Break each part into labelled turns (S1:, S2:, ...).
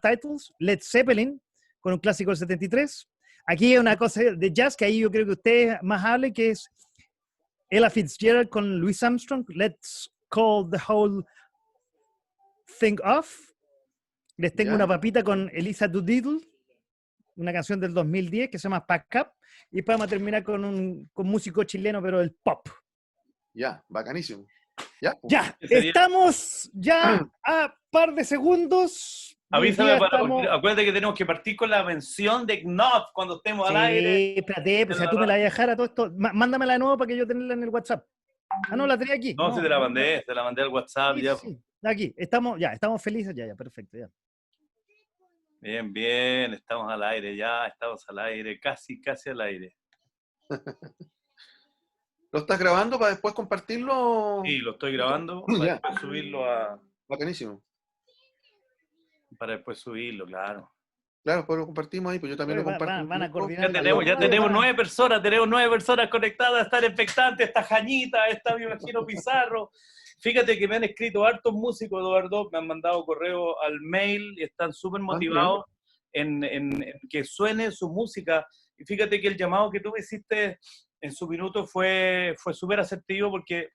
S1: Titles, Led Zeppelin, con un clásico del 73. Aquí hay una cosa de jazz que ahí yo creo que usted más hable, que es Ella Fitzgerald con Louis Armstrong, Let's Call the Whole Thing Off. Les tengo una papita con Elisa Doolittle, una canción del 2010 que se llama Pack Up, y después vamos a terminar con músico chileno, pero del pop.
S2: Ya, bacanísimo. Ya,
S1: ya estamos ya a par de segundos.
S3: Avísame, acuérdate que tenemos que partir con la mención de Knopf cuando estemos al aire.
S1: Espérate, pues si tú me la vas a dejar a todo esto, mándamela de nuevo para que yo tenerla en el WhatsApp. Ah, no, la tenía aquí.
S3: No, si te la mandé al WhatsApp.
S1: Sí,
S3: ya.
S1: Sí. Aquí, estamos felices, ya, perfecto, ya.
S3: Bien, estamos al aire, casi al aire.
S2: ¿Lo estás grabando para después compartirlo?
S3: Sí, lo estoy grabando para después subirlo a...
S2: Bacanísimo.
S3: Para después subirlo, claro.
S2: Claro, pues lo compartimos ahí, pues yo también lo comparto.
S1: Van a coordinar.
S3: Ya tenemos 9 personas conectadas, están expectantes, está Jañita, está me imagino Pizarro. Fíjate que me han escrito hartos músicos, Eduardo, me han mandado correo al mail y están súper motivados en que suene su música. Y fíjate que el llamado que tú me hiciste en su minuto fue súper asertivo, porque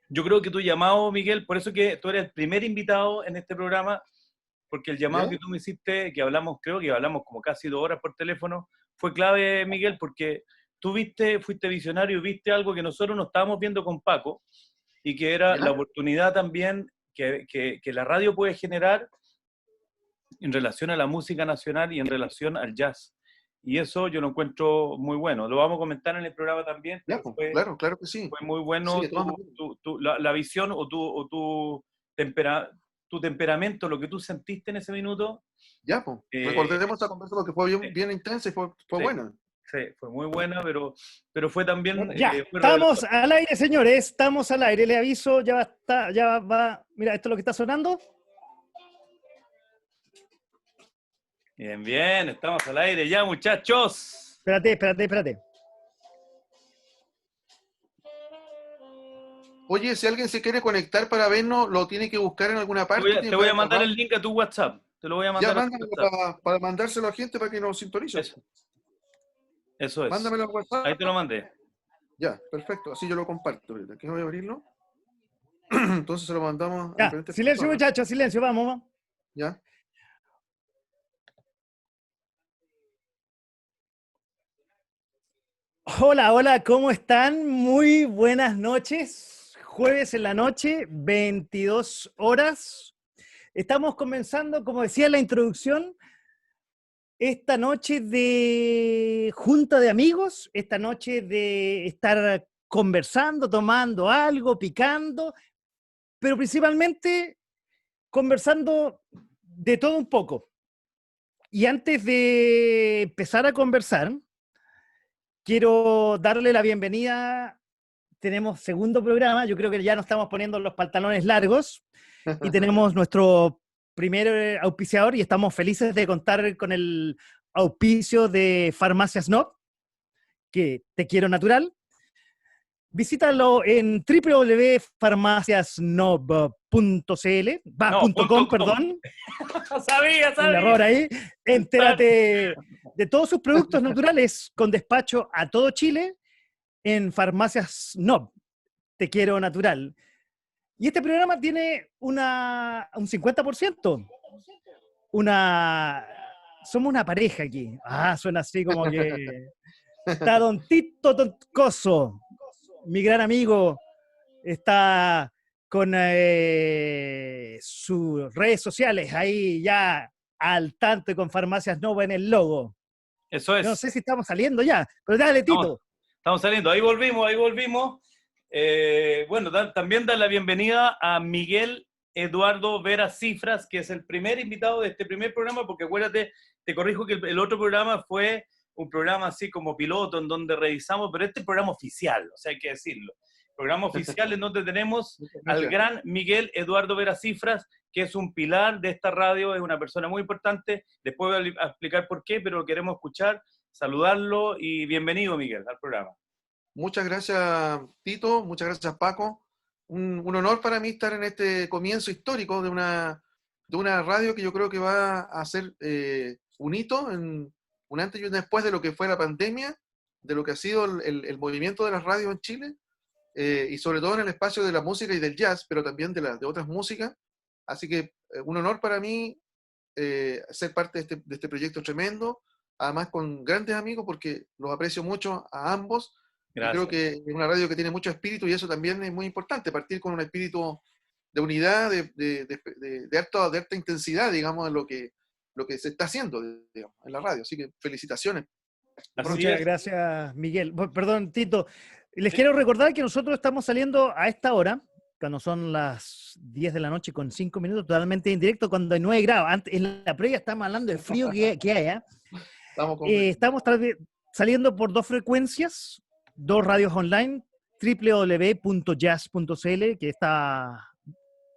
S3: yo creo que tu llamado, Miguel, por eso que tú eres el primer invitado en este programa, porque el llamado que tú me hiciste, creo que hablamos como casi 2 horas por teléfono, fue clave, Miguel, porque tú fuiste visionario y viste algo que nosotros no estábamos viendo con Paco, y que era la oportunidad también que la radio puede generar en relación a la música nacional y en relación al jazz. Y eso yo lo encuentro muy bueno. Lo vamos a comentar en el programa también.
S2: Claro que sí.
S3: Fue muy bueno la visión o tu temperamento, lo que tú sentiste en ese minuto.
S2: Ya, pues. Recordemos esta conversación porque fue bien intensa y fue buena.
S3: Sí, fue muy buena, pero fue también...
S1: estamos al aire, señores, estamos al aire. Le aviso, ya va. Mira, esto es lo que está sonando.
S3: Bien, estamos al aire ya, muchachos.
S1: Espérate.
S2: Oye, si alguien se quiere conectar para vernos, lo tiene que buscar en alguna parte.
S3: Te voy a mandar el link a tu WhatsApp. Te lo voy a mandar.
S2: Ya, mándamelo para mandárselo a gente para que nos sintonice.
S3: Eso es.
S2: Mándamelo al WhatsApp.
S3: Ahí te lo mandé.
S2: Ya, perfecto. Así yo lo comparto. Aquí voy a abrirlo. Entonces se lo mandamos a diferentes
S1: silencio,
S2: personas.
S1: Muchachos, silencio, vamos.
S2: Ya.
S1: Hola, ¿cómo están? Muy buenas noches. Jueves en la noche, 22 horas. Estamos comenzando, como decía en la introducción, esta noche de junta de amigos, esta noche de estar conversando, tomando algo, picando, pero principalmente conversando de todo un poco. Y antes de empezar a conversar, quiero darle la bienvenida. Tenemos segundo programa, yo creo que ya nos estamos poniendo los pantalones largos y tenemos nuestro primer auspiciador y estamos felices de contar con el auspicio de Farmacias Snob, que te quiero natural. Visítalo en www.farmaciasnob.com, perdón.
S3: Sabía.
S1: Un error ahí. Entérate de todos sus productos naturales con despacho a todo Chile en Farmacias Snob. Te quiero natural. Y este programa tiene un 50%. Somos una pareja aquí. Suena así como que... Está Don Tito Toncoso, mi gran amigo, está con sus redes sociales ahí ya al tanto y con Farmacias Nova en el logo.
S3: Eso es.
S1: No sé si estamos saliendo ya, pero dale, Tito.
S3: Estamos saliendo, ahí volvimos. Bueno, también da la bienvenida a Miguel Eduardo Vera Cifras, que es el primer invitado de este primer programa, porque acuérdate, te corrijo que el otro programa fue un programa así como piloto en donde revisamos, pero este es programa oficial, o sea, hay que decirlo. Programa oficial en donde tenemos al gran Miguel Eduardo Vera Cifras, que es un pilar de esta radio, es una persona muy importante. Después voy a explicar por qué, pero lo queremos escuchar, saludarlo y bienvenido, Miguel, al programa.
S2: Muchas gracias, Tito. Muchas gracias, Paco. Un honor para mí estar en este comienzo histórico de una de una radio que yo creo que va a ser un hito, un antes y un después de lo que fue la pandemia, de lo que ha sido el movimiento de las radios en Chile, y sobre todo en el espacio de la música y del jazz, pero también de otras músicas. Así que un honor para mí ser parte de este proyecto tremendo, además con grandes amigos, porque los aprecio mucho a ambos, y creo
S3: Gracias.
S2: que es una radio que tiene mucho espíritu, y eso también es muy importante, partir con un espíritu de unidad, de harta intensidad, digamos, en lo que se está haciendo, digamos, en la radio. Así que felicitaciones.
S3: Así
S1: Muchas
S3: es.
S1: gracias, Miguel. Perdón, Tito. Les
S3: Sí.
S1: quiero recordar que nosotros estamos saliendo a esta hora, cuando son las 10 de la noche con 5 minutos, totalmente en directo, cuando hay 9 grados. Antes, en la previa estamos hablando del frío que hay.
S2: Estamos con...
S1: Estamos saliendo por 2 frecuencias, 2 radios online, www.jazz.cl, que está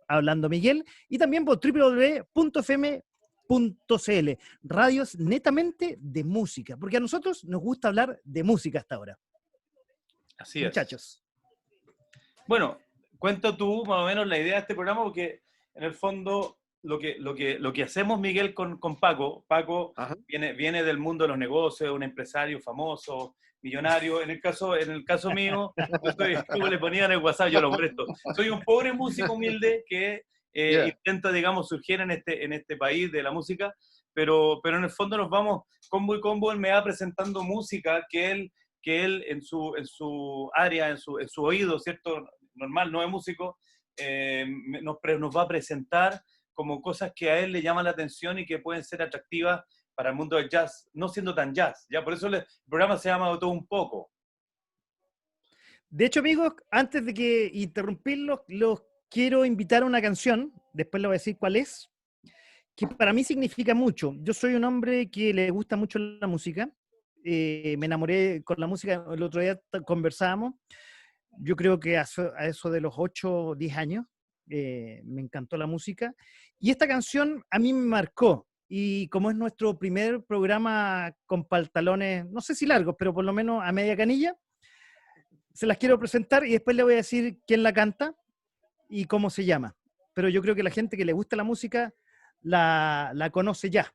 S1: hablando Miguel, y también por www.fm.cl, radios netamente de música, porque a nosotros nos gusta hablar de música hasta ahora.
S3: Así es.
S1: Muchachos.
S3: Bueno, cuenta tú más o menos la idea de este programa, porque en el fondo lo que hacemos, Miguel, con Paco
S2: Ajá.
S3: viene del mundo de los negocios, un empresario famoso, millonario. En el caso mío, yo soy, como le ponía en el WhatsApp, yo lo presto. Soy un pobre músico humilde que intenta, digamos, surgir en este país de la música, pero en el fondo nos vamos combo y combo. Él me va presentando música que él en su área, en su oído, ¿cierto? Normal, no es músico, nos va a presentar como cosas que a él le llaman la atención y que pueden ser atractivas para el mundo del jazz, no siendo tan jazz. Ya por eso el programa se llama Todo un poco.
S1: De hecho, amigos, antes de que interrumpirlos, los quiero invitar a una canción, después les voy a decir cuál es, que para mí significa mucho. Yo soy un hombre que le gusta mucho la música, me enamoré con la música, el otro día conversábamos, yo creo que a eso de los 8 o 10 años, me encantó la música, y esta canción a mí me marcó, y como es nuestro primer programa con pantalones, no sé si largos, pero por lo menos a media canilla, se las quiero presentar y después le voy a decir quién la canta y cómo se llama. Pero yo creo que la gente que le gusta la música la conoce ya.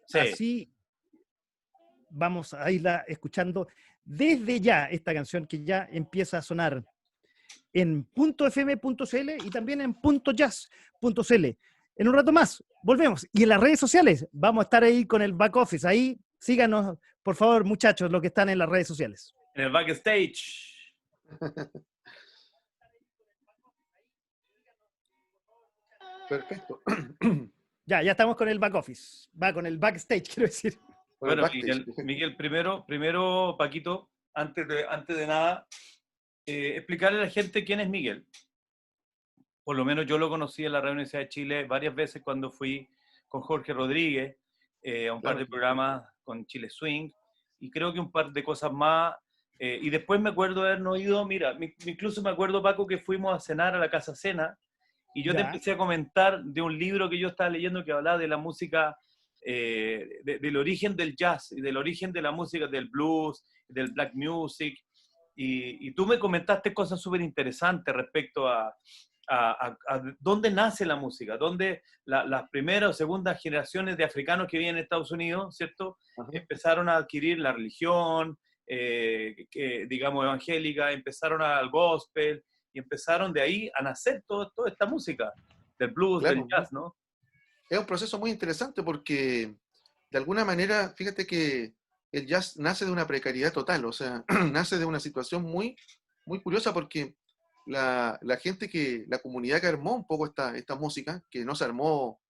S3: Sí.
S1: Así vamos a irla escuchando desde ya esta canción que ya empieza a sonar en .fm.cl y también en .jazz.cl. En un rato más, volvemos. Y en las redes sociales vamos a estar ahí con el back office. Ahí síganos, por favor, muchachos, los que están en las redes sociales.
S3: En el backstage.
S2: Perfecto.
S3: Ya
S1: estamos con el back office. Va con el backstage, quiero decir.
S3: Bueno, Miguel, primero, Paquito, antes de nada, explicarle a la gente quién es Miguel. Por lo menos yo lo conocí en la Radio Universidad de Chile varias veces cuando fui con Jorge Rodríguez a un par de programas con Chile Swing, y creo que un par de cosas más. Y después me acuerdo de habernos ido, mira, incluso me acuerdo, Paco, que fuimos a cenar a la Casa Cena, y yo te empecé a comentar de un libro que yo estaba leyendo que hablaba de la música, del origen del jazz y del origen de la música del blues, del black music, y tú me comentaste cosas súper interesantes respecto a dónde nace la música, dónde las primeras o segundas generaciones de africanos que viven en Estados Unidos, ¿cierto?
S2: Ajá.
S3: Empezaron a adquirir la religión, digamos, evangélica, empezaron al gospel, y empezaron de ahí a nacer toda esta música, del blues,
S2: Claro,
S3: del jazz, ¿no?
S2: es un proceso muy interesante porque, de alguna manera, fíjate que el jazz nace de una precariedad total, o sea, nace de una situación muy, muy curiosa porque la comunidad que armó un poco esta música, que no se armó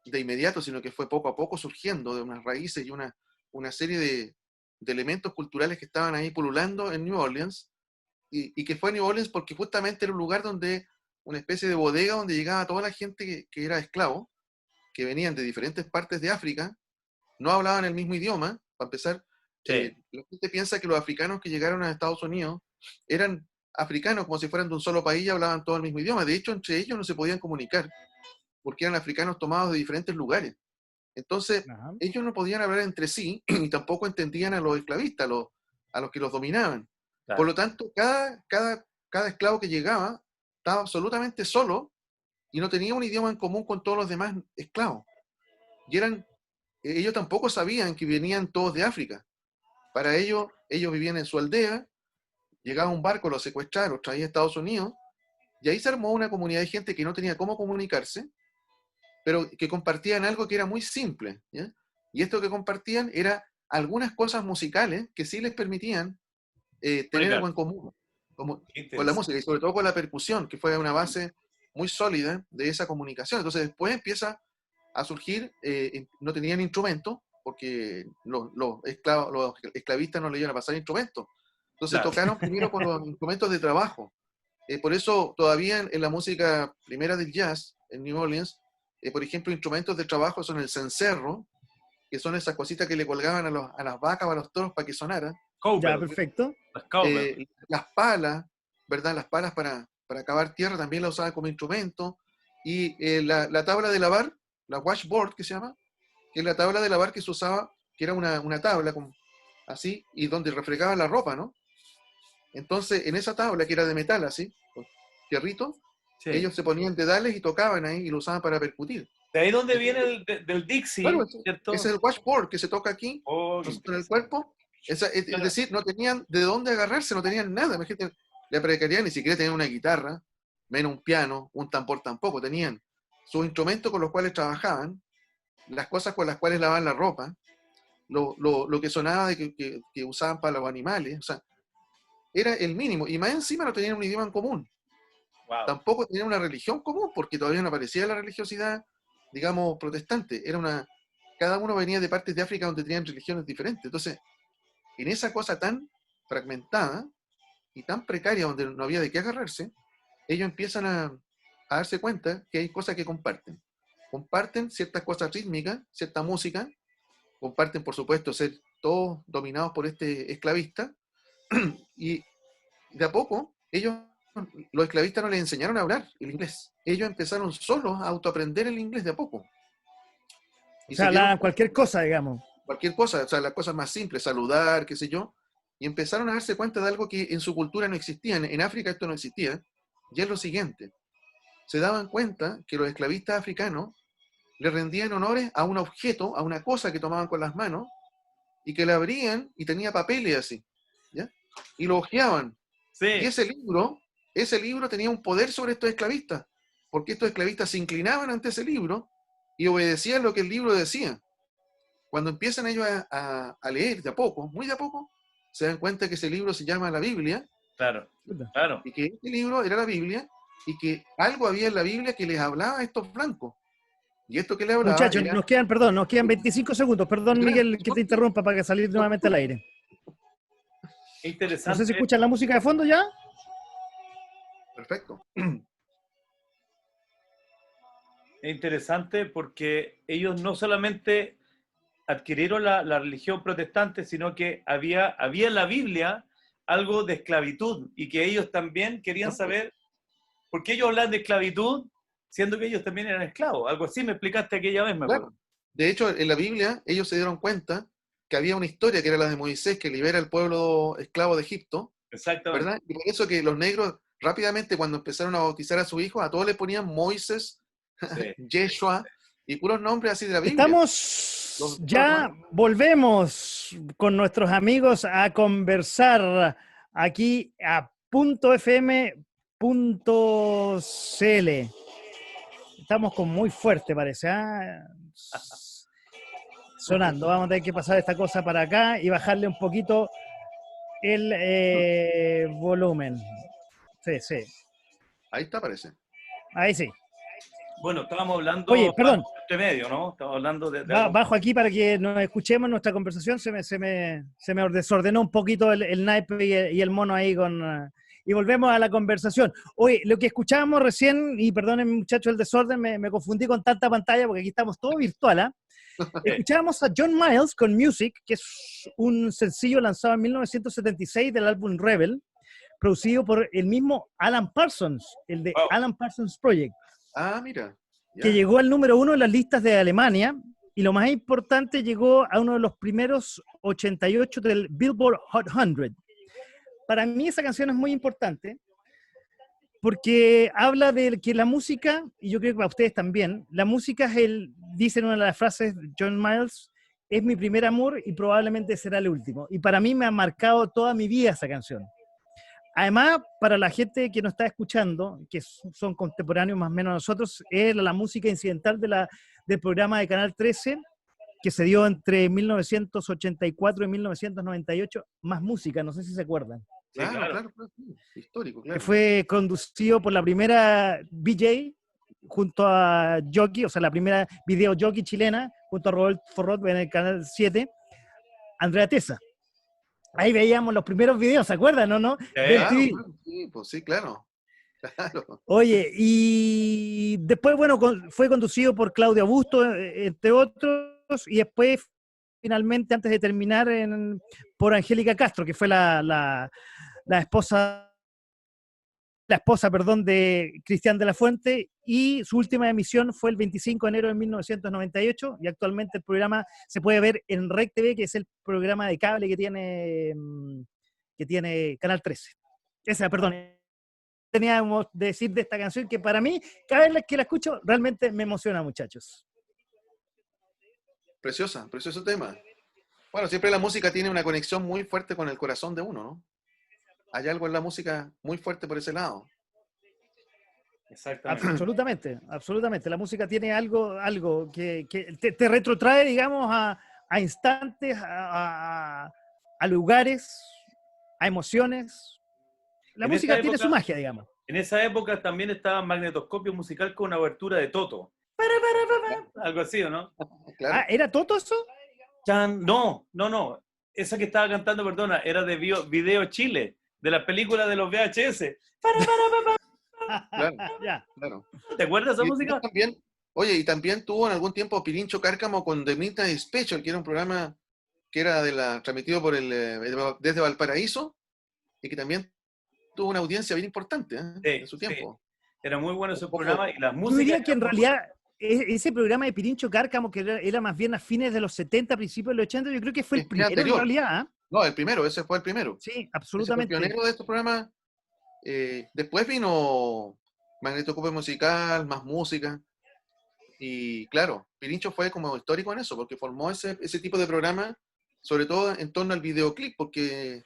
S2: de inmediato, sino que fue poco a poco surgiendo de unas raíces y una serie de elementos culturales que estaban ahí pululando en New Orleans, y que fue New Orleans porque justamente era un lugar donde, una especie de bodega donde llegaba toda la gente que era esclavo, que venían de diferentes partes de África, no hablaban el mismo idioma, para empezar.
S3: Sí.
S2: La gente piensa que los africanos que llegaron a Estados Unidos eran africanos como si fueran de un solo país y hablaban todo el mismo idioma. De hecho, entre ellos no se podían comunicar, porque eran africanos tomados de diferentes lugares. Entonces, ellos no podían hablar entre sí y tampoco entendían a los esclavistas, a los que los dominaban. Claro. Por lo tanto, cada esclavo que llegaba estaba absolutamente solo y no tenía un idioma en común con todos los demás esclavos. Y ellos tampoco sabían que venían todos de África. Para ellos vivían en su aldea, llegaba un barco, los secuestraron, los traía a Estados Unidos, y ahí se armó una comunidad de gente que no tenía cómo comunicarse, pero que compartían algo que era muy simple, ¿ya? Y esto que compartían era algunas cosas musicales que sí les permitían tener algo en común, como con la música, y sobre todo con la percusión, que fue una base muy sólida de esa comunicación. Entonces después empieza a surgir, no tenían instrumentos, porque los esclavistas no le iban a pasar instrumentos. Entonces tocaron primero con los instrumentos de trabajo. Por eso todavía en la música primera del jazz, en New Orleans, por ejemplo, instrumentos de trabajo son el cencerro, que son esas cositas que le colgaban a las vacas o a los toros para que sonaran.
S1: Ya, perfecto.
S2: Las palas, ¿verdad? Las palas para cavar tierra también la usaban como instrumento. Y la tabla de lavar, la washboard que se llama, que es la tabla de lavar que se usaba, que era una tabla así, y donde refregaban la ropa, ¿no? Entonces, en esa tabla, que era de metal así, con fierrito, sí, ellos se ponían dedales y tocaban ahí y lo usaban para percutir.
S3: De ahí donde viene del Dixie,
S2: claro,
S3: ¿cierto?
S2: Ese es el washboard que se toca aquí, en el cuerpo. Es decir, no tenían de dónde agarrarse, no tenían nada. Imagínate, la precariedad ni siquiera tenían una guitarra, menos un piano, un tambor tampoco. Tenían sus instrumentos con los cuales trabajaban, las cosas con las cuales lavaban la ropa, lo que sonaba que usaban para los animales. O sea, era el mínimo. Y más encima no tenían un idioma en común. Wow. Tampoco tenían una religión común, porque todavía no aparecía la religiosidad, digamos, protestante. Cada uno venía de partes de África donde tenían religiones diferentes. Entonces, en esa cosa tan fragmentada y tan precaria donde no había de qué agarrarse, ellos empiezan a darse cuenta que hay cosas que comparten. Comparten ciertas cosas rítmicas, cierta música, comparten, por supuesto, ser todos dominados por este esclavista, y de a poco, los esclavistas no les enseñaron a hablar el inglés. Ellos empezaron solos a autoaprender el inglés de a poco.
S1: Y o sea, hablaban cualquier cosa, digamos.
S2: Cualquier cosa, o sea, las cosas más simples, saludar, qué sé yo, y empezaron a darse cuenta de algo que en su cultura no existía. En África esto no existía, y es lo siguiente. Se daban cuenta que los esclavistas africanos le rendían honores a un objeto, a una cosa que tomaban con las manos, y que la abrían y tenía papeles así, ¿ya? Y lo hojeaban. Sí. Y ese libro tenía un poder sobre estos esclavistas, porque estos esclavistas se inclinaban ante ese libro y obedecían lo que el libro decía. Cuando empiezan ellos a leer de a poco, muy de a poco, se dan cuenta que ese libro se llama la Biblia.
S3: Claro, claro.
S2: Y que este libro era la Biblia, y que algo había en la Biblia que les hablaba a estos blancos. Y esto que le hablaba...
S1: Muchachos, nos quedan 25 segundos. Perdón, Miguel, que te interrumpa para que salir nuevamente al aire.
S3: Interesante.
S1: No sé si escuchan la música de fondo ya.
S2: Perfecto.
S3: Es interesante porque ellos no solamente adquirieron la religión protestante, sino que había en la Biblia algo de esclavitud, y que ellos también querían saber por qué ellos hablan de esclavitud, siendo que ellos también eran esclavos. Algo así me explicaste aquella vez, me acuerdo.
S2: Claro. De hecho, en la Biblia ellos se dieron cuenta que había una historia que era la de Moisés, que libera al pueblo esclavo de Egipto.
S3: Exactamente.
S2: ¿Verdad? Y por eso que los negros rápidamente, cuando empezaron a bautizar a su hijo, a todos le ponían Moisés, sí. Yeshua, y puros nombres así de la Biblia.
S1: Volvemos con nuestros amigos a conversar aquí a .fm.cl. Estamos con muy fuerte, parece, ¿eh? Sonando. Vamos a tener que pasar esta cosa para acá y bajarle un poquito el volumen. Sí, sí.
S2: Ahí está, parece.
S1: Ahí sí.
S3: Bueno, estábamos hablando...
S1: Oye, perdón.
S3: De medio, ¿no? Estamos hablando de
S1: bajo aquí para que nos escuchemos nuestra conversación. Se me desordenó un poquito el naipe y el mono ahí con... Y volvemos a la conversación. Oye, lo que escuchábamos recién, y perdonen muchachos el desorden, me confundí con tanta pantalla porque aquí estamos todo virtual, ¿eh? Escuchábamos a John Miles con Music, que es un sencillo lanzado en 1976 del álbum Rebel, producido por el mismo Alan Parsons, el de Alan Parsons Project.
S2: Ah, mira. Yeah.
S1: Que llegó al número 1 en las listas de Alemania, y lo más importante, llegó a uno de los primeros 88 del Billboard Hot 100. Para mí esa canción es muy importante porque habla de que la música, y yo creo que para ustedes también, la música es dicen una de las frases de John Miles, es mi primer amor y probablemente será el último. Y para mí me ha marcado toda mi vida esa canción. Además, para la gente que nos está escuchando, que son contemporáneos más o menos a nosotros, es la música incidental del programa de Canal 13, que se dio entre 1984 y 1998, Más Música, no sé si se acuerdan.
S3: Sí,
S2: Claro,
S3: claro.
S2: claro, claro, sí, histórico,
S1: Que
S2: claro.
S1: fue conducido por la primera VJ junto a Jockey, o sea, la primera video jockey chilena, junto a Rodolfo Forrot en el Canal 7, Andrea Tesa. Ahí veíamos los primeros videos, ¿se acuerdan o no? De
S3: Sí.
S2: Claro,
S1: MTV.
S2: claro, sí, pues sí, claro, claro.
S1: Oye, y después, bueno, fue conducido por Claudio Augusto, entre otros, y después, finalmente, antes de terminar, por Angélica Castro, que fue la esposa, perdón, de Cristian de la Fuente, y su última emisión fue el 25 de enero de 1998, y actualmente el programa se puede ver en REC TV, que es el programa de cable que tiene Canal 13. Esa, perdón, teníamos de decir de esta canción, que para mí, cada vez que la escucho, realmente me emociona, muchachos.
S2: Preciosa, precioso tema. Bueno, siempre la música tiene una conexión muy fuerte con el corazón de uno, ¿no? Hay algo en la música muy fuerte por ese lado.
S3: Exactamente.
S1: Absolutamente, absolutamente. La música tiene algo que te retrotrae, digamos, a instantes, a lugares, a emociones. La
S3: En esa
S1: música tiene su
S3: época,
S1: magia, digamos.
S3: en esa época también estaba Magnetoscopio Musical con una abertura de Toto. Algo así, ¿o no?
S1: Ah,
S2: Claro.
S1: ¿era Toto eso?
S3: Chan, no, no, no. Esa que estaba cantando, perdona, era de Video Chile, de la película de los VHS.
S2: Claro,
S1: Ya.
S2: claro.
S3: ¿Te acuerdas de esa
S2: Y después
S3: música?
S2: también, oye, y también tuvo en algún tiempo Pirincho Cárcamo con The Midnight Special, que era un programa que era transmitido por desde Valparaíso y que también tuvo una audiencia bien importante, en
S3: Sí,
S2: su
S3: sí.
S2: tiempo.
S3: Era muy bueno
S2: Un
S3: ese
S2: poco,
S3: programa y las
S1: Yo
S3: músicas
S1: diría que
S3: eran
S1: en
S3: muy
S1: realidad ese programa de Pirincho Cárcamo, que era más bien a fines de los 70, principios de los 80, yo creo que fue el
S2: es
S1: primero en
S2: anterior.
S1: realidad. ¿Ah?
S2: No, el primero, ese fue el primero.
S1: Sí,
S2: Ese fue el
S1: absolutamente.
S2: pionero de estos programas. Después vino Magnetoscopio Musical, Más Música. Y claro, Pirincho fue como histórico en eso, porque formó ese tipo de programa, sobre todo en torno al videoclip, porque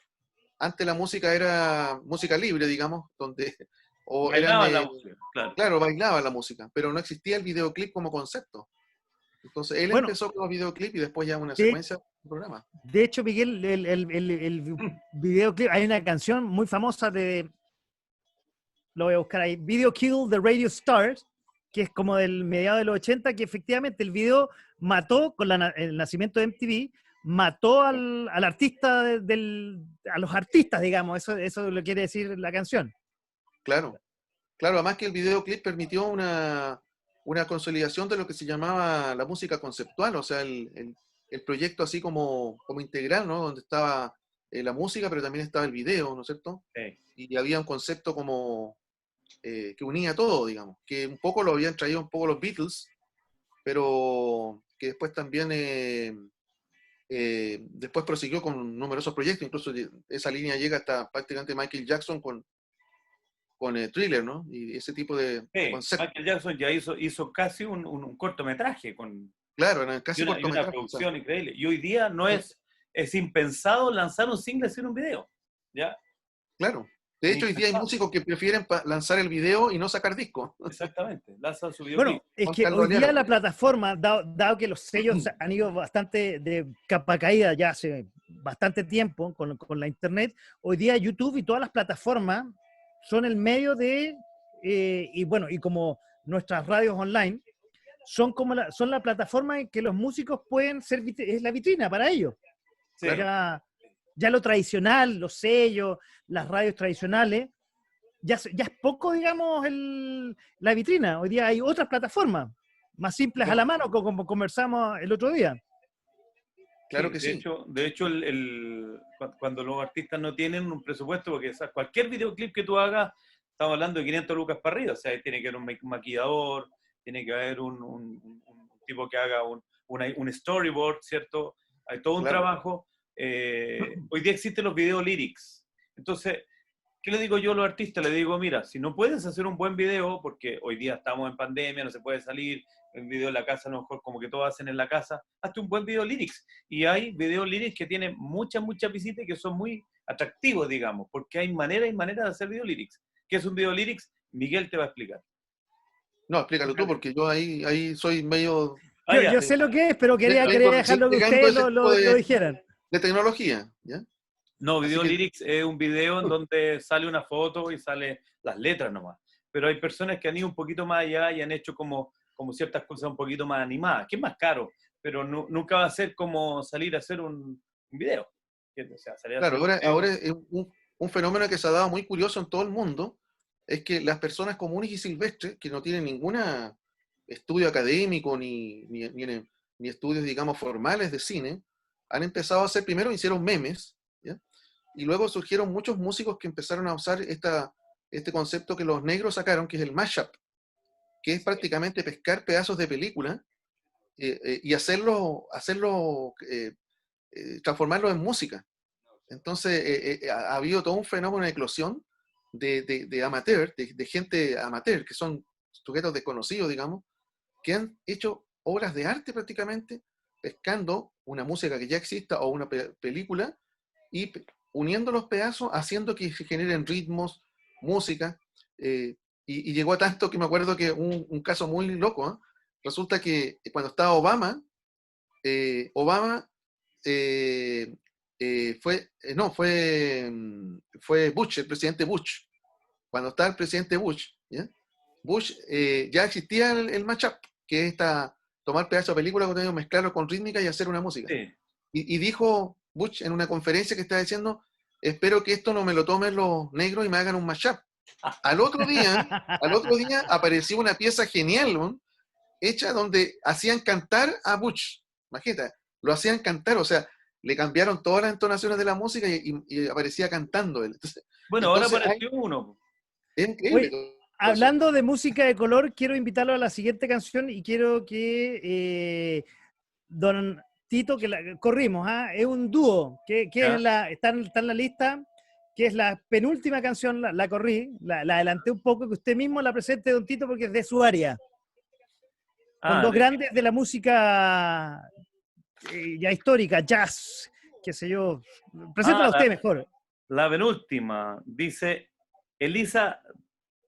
S2: antes la música era música libre, digamos, donde, o eran,
S3: bailaban la música, claro.
S2: claro, bailaba la música, pero no existía el videoclip como concepto. Entonces él
S1: Bueno,
S2: empezó con los videoclips y después ya una
S1: de,
S2: secuencia de programa.
S1: de hecho, Miguel, el videoclip, hay una canción muy famosa lo voy a buscar ahí, Video Kill the Radio Stars, que es como del mediado de los 80, que efectivamente el video mató, con el nacimiento de MTV, mató al artista, a los artistas, digamos, eso lo quiere decir la canción.
S2: Claro, claro, además que el videoclip permitió una consolidación de lo que se llamaba la música conceptual, o sea, el proyecto así como integral, ¿no? Donde estaba la música, pero también estaba el video, ¿no es cierto?
S3: Sí.
S2: Y había un concepto como que unía todo, digamos, que un poco lo habían traído un poco los Beatles, pero que después también después prosiguió con numerosos proyectos, incluso esa línea llega hasta prácticamente Michael Jackson con Thriller, ¿no? Y ese tipo de
S3: Sí,
S2: concepto.
S3: Michael Jackson ya hizo casi un cortometraje
S2: Claro, eran
S3: y
S2: casi
S3: una
S2: cortometrajes.
S3: producción increíble. Y hoy día no es impensado lanzar un single sin un video. ¿Ya?
S2: Claro. De
S3: Es
S2: hecho, hoy día hay
S3: impensado.
S2: músicos que prefieren lanzar el video y no sacar disco.
S3: Exactamente. Lanzan su videoclip.
S1: Bueno, es
S2: Con
S1: que
S2: tal
S1: hoy día
S2: dolero.
S1: la plataforma, dado que los sellos han ido bastante de capa caída ya hace bastante tiempo con la internet, hoy día YouTube y todas las plataformas son el medio y bueno, y como nuestras radios online, son la plataforma en que los músicos pueden ser, es la vitrina para ellos.
S3: Sí.
S2: Claro.
S1: Ya lo tradicional, los sellos, las radios tradicionales, ya es poco, digamos, la vitrina. Hoy día hay otras plataformas más simples a la mano, como conversamos el otro día.
S2: Claro
S3: Sí,
S2: que sí.
S3: de hecho cuando los artistas no tienen un presupuesto, porque cualquier videoclip que tú hagas, estamos hablando de 500 lucas para arriba, o sea, tiene que haber un maquillador, tiene que haber un tipo que haga un storyboard, ¿cierto? Hay todo un
S2: Claro.
S3: trabajo. Hoy día existen los video lyrics. Entonces, ¿qué le digo yo a los artistas? Le digo, mira, si no puedes hacer un buen video, porque hoy día estamos en pandemia, no se puede salir, el video en la casa a lo mejor como que todos hacen en la casa, hazte un buen video lyrics. Y hay video lyrics que tienen muchas visitas y que son muy atractivos, digamos, porque hay manera y manera de hacer video lyrics. ¿Qué es un video lyrics? Miguel te va a explicar.
S2: No, explícalo tú, porque yo ahí soy medio
S1: Yo sé lo que es, pero quería
S2: vengo
S1: dejarlo que
S2: investigando
S1: ustedes
S2: ese tipo
S1: lo dijeran.
S2: de tecnología, ¿ya?
S3: No,
S2: Así
S3: video
S2: que-
S3: lyrics es un video en donde sale una foto y sale las letras nomás. Pero hay personas que han ido un poquito más allá y han hecho como ciertas cosas un poquito más animadas, que es más caro, pero nunca va a ser como salir a hacer un video. O sea, salir a
S2: Claro,
S3: hacer un
S2: ahora
S3: video.
S2: es un fenómeno que se ha dado muy curioso en todo el mundo, es que las personas comunes y silvestres, que no tienen ningún estudio académico ni estudios, digamos, formales de cine, han empezado a hacer, primero hicieron memes, ¿ya? Y luego surgieron muchos músicos que empezaron a usar este concepto que los negros sacaron, que es el mashup, que es prácticamente pescar pedazos de película y transformarlo en música. Entonces, ha habido todo un fenómeno de eclosión de amateur, de gente amateur, que son sujetos desconocidos, digamos, que han hecho obras de arte prácticamente, pescando una música que ya exista o una película y uniendo los pedazos, haciendo que se generen ritmos, música, y llegó a tanto que me acuerdo que un caso muy loco, ¿eh? Resulta que cuando estaba Obama, Obama fue Bush, el presidente Bush. Cuando estaba el presidente Bush, ¿ya? Bush ya existía el mashup, que es tomar pedazos de película, mezclarlo con rítmica y hacer una música.
S3: Sí.
S2: Y dijo Bush en una conferencia que estaba diciendo, espero que esto no me lo tomen los negros y me hagan un mashup. Al otro día apareció una pieza genial, ¿no? Hecha donde hacían cantar a Bush. Imagínate, lo hacían cantar, o sea, le cambiaron todas las entonaciones de la música y aparecía cantando él.
S3: Bueno, ahora
S2: Entonces,
S3: apareció uno.
S2: es increíble.
S1: Oye, hablando de música de color, quiero invitarlo a la siguiente canción y quiero que don Tito, corrimos, es un dúo, que está en la lista, que es la penúltima canción, la corrí, la adelanté un poco, que usted mismo la presente, don Tito, porque es de su área. Con dos grandes de la música ya histórica, jazz, qué sé yo. Preséntala usted mejor.
S3: La penúltima, dice Elisa.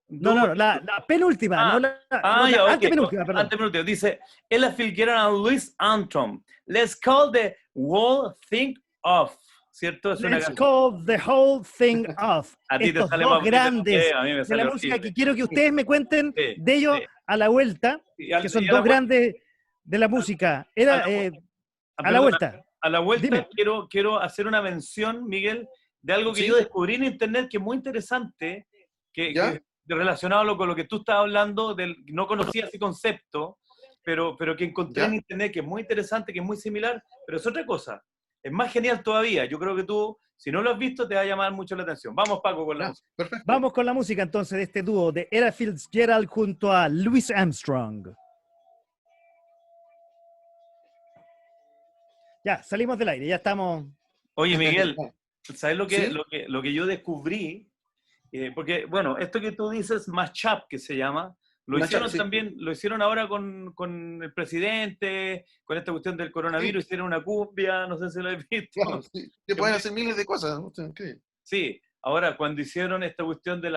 S1: No, la penúltima, antepenúltima, perdón.
S3: Antepenúltima, dice Ella Fitzgerald and Louis Armstrong. Let's call the whole thing off. ¿Cierto? Es
S1: Let's call the whole thing off.
S3: A ti
S1: estos
S3: te sale
S1: dos
S3: más
S1: grandes
S3: a mí me
S1: de la música que quiero que ustedes me cuenten
S3: sí,
S1: de ellos a la vuelta, que son dos grandes de la música. A la vuelta.
S3: A la vuelta
S1: Dime.
S3: quiero hacer una mención, Miguel, de algo que yo descubrí en internet que es muy interesante, que relacionado con lo que tú estabas hablando, no conocía ese concepto, pero que encontré en internet que es muy interesante, que es muy similar, pero es otra cosa. Es más genial todavía. Yo creo que tú, si no lo has visto, te va a llamar mucho la atención. Vamos, Paco, con la música.
S2: Perfecto.
S1: Vamos con la música entonces de este dúo de Ella Fitzgerald junto a Louis Armstrong. Ya, salimos del aire, ya estamos.
S3: Oye, Miguel, ¿sabes lo que yo descubrí? Porque, bueno, esto que tú dices, mashup, que se llama, lo hicieron también, lo hicieron ahora con el presidente, con esta cuestión del coronavirus, hicieron una cumbia, no sé si lo has visto.
S2: Claro, se pueden hacer miles de cosas, ¿no?
S3: Sí, ahora cuando hicieron esta cuestión de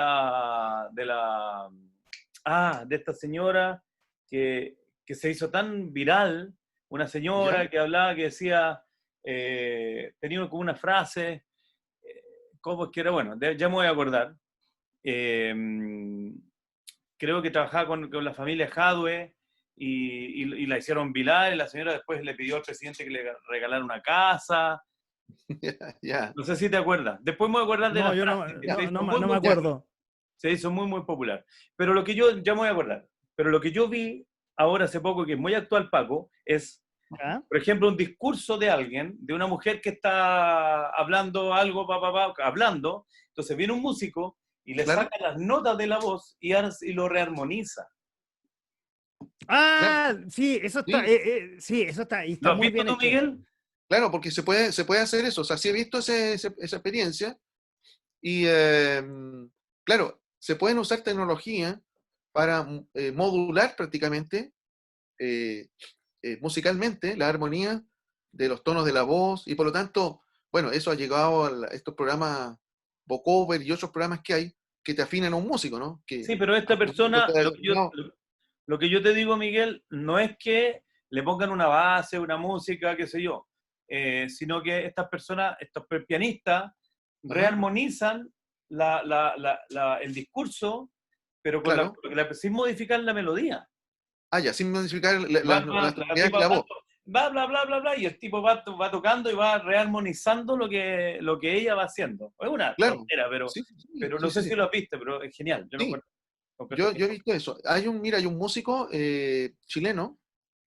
S3: esta señora que se hizo tan viral, una señora que hablaba, que decía, tenía como una frase, ¿cómo es que era? Bueno, ya me voy a acordar. Creo que trabajaba con la familia Hadwe y la hicieron viral, y la señora después le pidió al presidente que le regalara una casa. No sé si te acuerdas. Después me voy a acordar de
S1: no me acuerdo.
S3: Se hizo muy, muy popular. Pero lo que yo, ya me voy a acordar, pero lo que yo vi ahora hace poco, que es muy actual, Paco, es, por ejemplo, un discurso de alguien, de una mujer que está hablando algo, hablando, entonces viene un músico y le saca las notas de la voz y lo rearmoniza.
S1: Sí, eso está, eso está. Y está
S3: ¿Lo has
S1: muy
S3: visto
S1: bien
S3: tú,
S1: hecho.
S3: Miguel?
S2: Claro, porque se puede hacer eso. O sea, sí he visto esa experiencia Y claro, se pueden usar tecnología para modular prácticamente musicalmente la armonía de los tonos de la voz, y por lo tanto, bueno, eso ha llegado a estos programas vocoder y otros programas que hay que te afinan a un músico, ¿no? Que
S3: Sí, pero esta
S2: a un músico
S3: persona,
S2: está determinado.
S3: lo que yo te digo, Miguel, no es que le pongan una base, una música, qué sé yo, sino que estas personas, estos pianistas,
S2: Ajá,
S3: rearmonizan el discurso, pero
S2: claro.
S3: sin modificar la melodía.
S2: Ah, ya, sin modificar las
S3: La
S2: tonalidades de
S3: tipa
S2: la voz.
S3: va, bla, bla, bla, bla, y el tipo va tocando y va rearmonizando lo que ella va haciendo. Es una
S2: Claro.
S3: tontera,
S2: Sí, sí, sí,
S3: pero no
S2: sí, sí,
S3: sé si
S2: sí.
S3: lo has visto, pero es genial. Yo lo
S2: Sí,
S3: encuentro,
S2: yo he visto eso. Mira, hay un músico chileno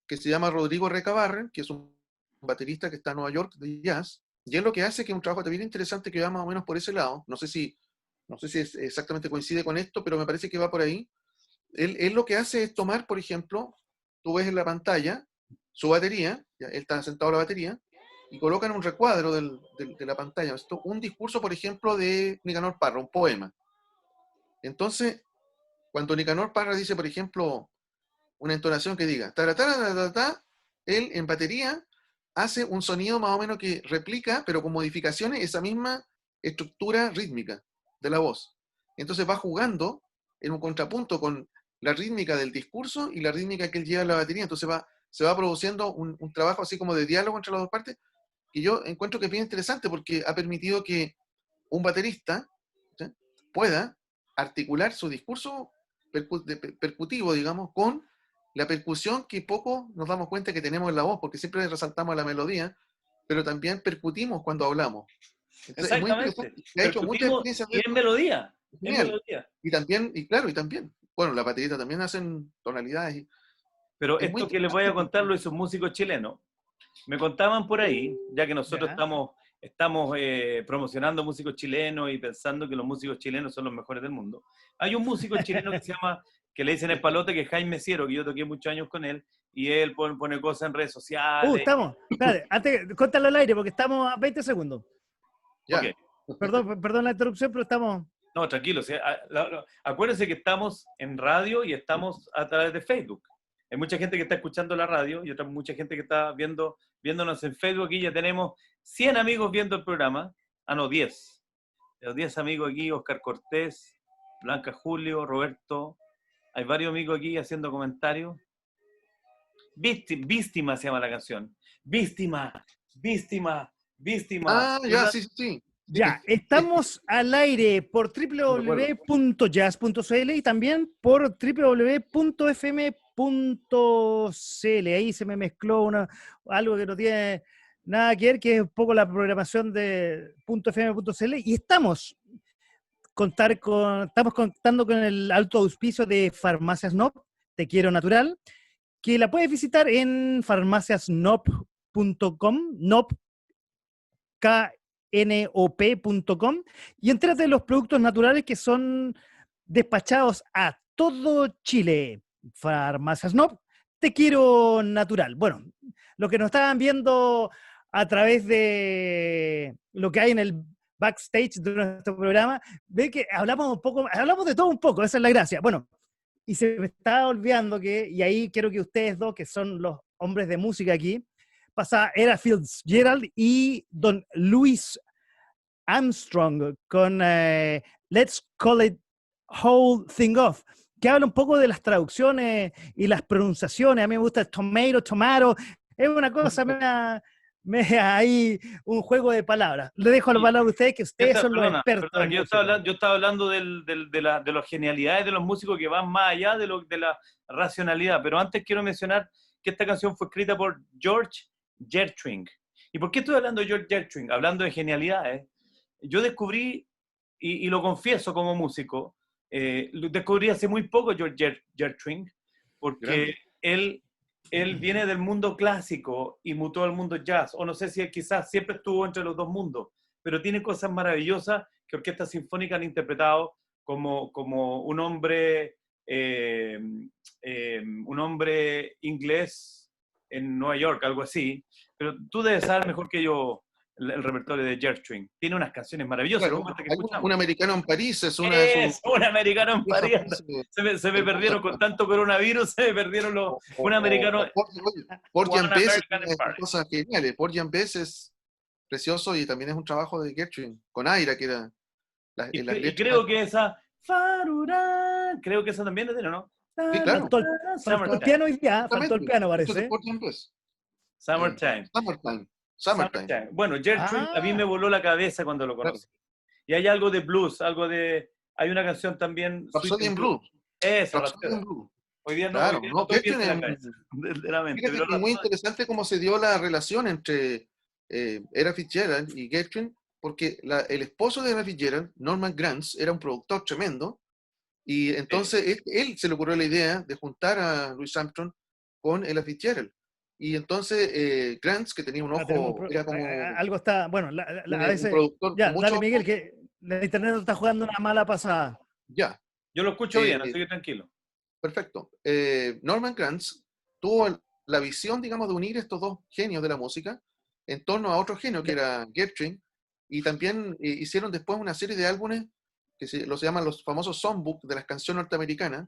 S2: que se llama Rodrigo Recabarren, que es un baterista que está en Nueva York de jazz, y él lo que hace, que es un trabajo también interesante que va más o menos por ese lado, no sé si exactamente coincide con esto, pero me parece que va por ahí. Él lo que hace es tomar, por ejemplo, tú ves en la pantalla su batería, ya, él está sentado en la batería, y colocan un recuadro de la pantalla, un discurso, por ejemplo, de Nicanor Parra, un poema. Entonces, cuando Nicanor Parra dice, por ejemplo, una entonación que diga taratara, taratata, él en batería hace un sonido más o menos que replica, pero con modificaciones, esa misma estructura rítmica de la voz. Entonces va jugando en un contrapunto con la rítmica del discurso y la rítmica que él lleva en la batería. Entonces se va produciendo un trabajo así como de diálogo entre las dos partes, que yo encuentro que es bien interesante porque ha permitido que un baterista, ¿sí?, pueda articular su discurso percutivo, digamos, con la percusión que poco nos damos cuenta que tenemos en la voz, porque siempre resaltamos la melodía, pero también percutimos cuando hablamos. Entonces es muy
S3: exactamente.
S2: interesante. Se ha hecho muchas
S3: Percutimos
S2: experiencias de
S3: y en
S2: esto.
S3: melodía,
S2: Es
S3: en
S2: genial.
S3: melodía.
S2: Y también, y claro, y también, bueno, la baterista también hacen tonalidades.
S3: Pero
S2: Es muy
S3: esto que les voy
S2: interesante
S3: a contar
S2: porque,
S3: lo hizo un músico chileno. Me contaban por ahí, ya que nosotros
S1: Ya.
S3: estamos promocionando músicos chilenos y pensando que los músicos chilenos son los mejores del mundo. Hay un músico chileno que se llama, que le dicen el palote, que es Jaime Ciero, que yo toqué muchos años con él, y él pone cosas en redes sociales.
S1: Estamos. Espérate, antes, córtalo al aire porque estamos a 20 segundos.
S3: Ok,
S2: ya,
S1: Perdón la interrupción, pero estamos.
S3: no, tranquilo. Acuérdense que estamos en radio y estamos a través de Facebook. Hay mucha gente que está escuchando la radio y mucha gente que está viéndonos en Facebook. Aquí ya tenemos 100 amigos viendo el programa. Ah, no, 10. Los 10 amigos aquí, Oscar Cortés, Blanca Julio, Roberto. Hay varios amigos aquí haciendo comentarios. Víctima se llama la canción. Víctima, víctima, víctima.
S2: ya,
S3: ¿Verdad?
S2: sí, sí, sí.
S1: Ya, estamos al aire por
S3: No recuerdo.
S1: www.jazz.cl y también por www.fm.cl. Ahí se me mezcló algo que no tiene nada que ver, que es un poco la programación de .fm.cl. Y estamos contando con el alto auspicio de Farmacias NOP, Te Quiero Natural, que la puedes visitar en farmaciasnop.com, NOP, knop.com, y entérate de los productos naturales que son despachados a todo Chile. Farmacias NOP, Te Quiero Natural. Bueno, lo que nos estaban viendo a través de lo que hay en el backstage de nuestro programa, ve que hablamos de todo un poco, esa es la gracia. Bueno, y se me estaba olvidando y ahí quiero que ustedes dos, que son los hombres de música aquí, pasa Ella Fitzgerald y don Louis Armstrong con Let's Call It Whole Thing Off, que habla un poco de las traducciones y las pronunciaciones. A mí me gusta tomato, es una cosa, me ahí un juego de palabras. Le dejo la palabra a ustedes, que ustedes son los
S3: Perdona,
S1: expertos en
S3: que
S1: música.
S3: yo estaba hablando de las genialidades de los músicos que van más allá de la racionalidad, pero antes quiero mencionar que esta canción fue escrita por George Gershwin. ¿Y por qué estoy hablando de George Gershwin? Hablando de genialidades. Yo descubrí, y lo confieso como músico, lo descubrí hace muy poco George Gershwin, porque
S2: Grande.
S3: él viene del mundo clásico y mutó al mundo jazz, o no sé si quizás siempre estuvo entre los dos mundos, pero tiene cosas maravillosas que orquestas sinfónicas han interpretado como un hombre inglés en Nueva York, algo así. Pero tú debes saber mejor que yo, el repertorio de Gershwin. Tiene unas canciones maravillosas.
S2: Claro,
S3: Como esta que
S2: hay
S3: escuchamos.
S2: un americano en París, es una de sus
S3: Es un americano en
S2: piezas
S3: París.
S2: más,
S3: Se me perdieron con tanto coronavirus, se me perdieron los... Un americano...
S2: Porgy
S3: One
S2: and Bess
S3: American in
S2: es
S3: Paris.
S2: cosas geniales. Porgy and Bess es precioso y también es un trabajo de Gershwin, con Aira, que era en las
S3: Y
S2: letras.
S3: creo que esa... Farurá, creo que esa también es de él, ¿no?
S2: Sí, claro.
S1: Faltó el
S3: Summertime.
S1: piano hoy día, faltó el
S2: Exactamente.
S1: piano,
S2: Esto es de
S1: parece.
S2: Porgy and Bess.
S3: Summertime.
S2: Summertime.
S3: Summertime. Bueno, Gershwin a mí me
S1: Ah,
S3: voló la cabeza cuando lo
S2: Claro.
S3: conocí. Y hay algo de blues, algo de... Hay una canción también...
S2: Rhapsody in Blue.
S3: Esa,
S2: Rhapsody in
S3: Rhapsody.
S2: Blue.
S3: Hoy día no,
S2: Claro, no,
S3: estoy bien
S2: Gershwin
S3: de la
S2: es,
S3: cabeza, de la mente,
S2: fíjate
S3: pero
S2: que es muy
S3: Rhapsody...
S2: interesante cómo se dio la relación entre Ella Fitzgerald y Gershwin, porque el esposo de Ella Fitzgerald, Norman Granz, era un productor tremendo, y entonces él se le ocurrió la idea de juntar a Louis Armstrong con Ella Fitzgerald. Y entonces Granz, que tenía un ojo, era como
S1: algo está, bueno, a
S2: un
S1: veces,
S2: productor
S1: ya,
S2: con mucho
S1: dale Miguel,
S2: ojo,
S1: que la internet nos está jugando una mala pasada.
S2: ya.
S3: Yo lo escucho bien, así
S2: Eh,
S3: que tranquilo.
S2: Perfecto. Norman Granz tuvo la visión, digamos, de unir estos dos genios de la música en torno a otro genio que era Gershwin, y también hicieron después una serie de álbumes que se llaman los famosos songbook de las canciones norteamericanas,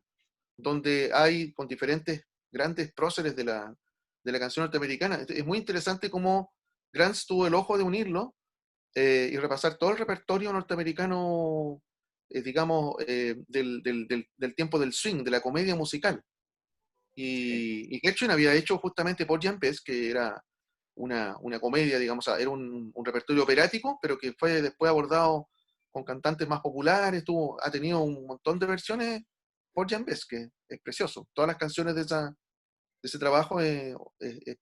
S2: donde hay con diferentes grandes próceres de la canción norteamericana. Es muy interesante cómo Granz tuvo el ojo de unirlo y repasar todo el repertorio norteamericano, digamos, del tiempo del swing, de la comedia musical. Y Gershwin había hecho justamente Porgy and Bess, que era una comedia, digamos, era un repertorio operático, pero que fue después abordado con cantantes más populares, ha tenido un montón de versiones Porgy and Bess, que es precioso. Todas las canciones de ese trabajo es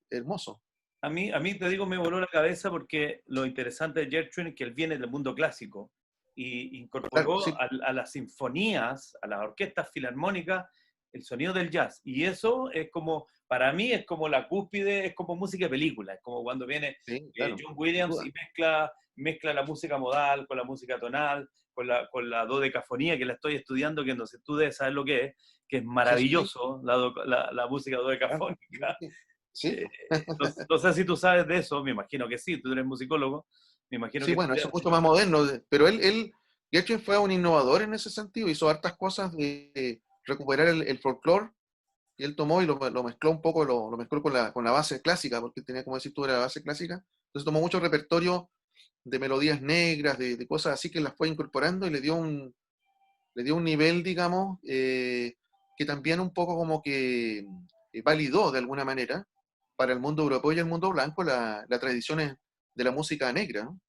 S2: hermoso.
S3: A mí te digo, me voló la cabeza porque lo interesante de Gershwin es que él viene del mundo clásico y incorporó
S2: Claro, sí.
S3: a las sinfonías, a las orquestas filarmónicas, el sonido del jazz. Y eso es como, para mí es como la cúspide, es como música de película, es como cuando viene
S2: Sí, claro,
S3: John Williams
S2: sin
S3: y mezcla la música modal con la música tonal, con la dodecafonía, que la estoy estudiando, que no sé, tú debes saber lo que es maravilloso, la música dodecafónica.
S2: Sí,
S3: No sé si tú sabes de eso, me imagino que sí, tú eres musicólogo, me imagino
S2: sí,
S3: que...
S2: bueno, eso es mucho más moderno, pero Gershwin fue un innovador en ese sentido, hizo hartas cosas de recuperar el folclore, y él tomó y lo mezcló un poco, lo mezcló con la base clásica, porque tenía, como decir tú, era la base clásica, entonces tomó mucho repertorio de melodías negras, de cosas así, que las fue incorporando y le dio un nivel, digamos, que también un poco como que validó de alguna manera para el mundo europeo y el mundo blanco las tradiciones de la música negra, ¿no?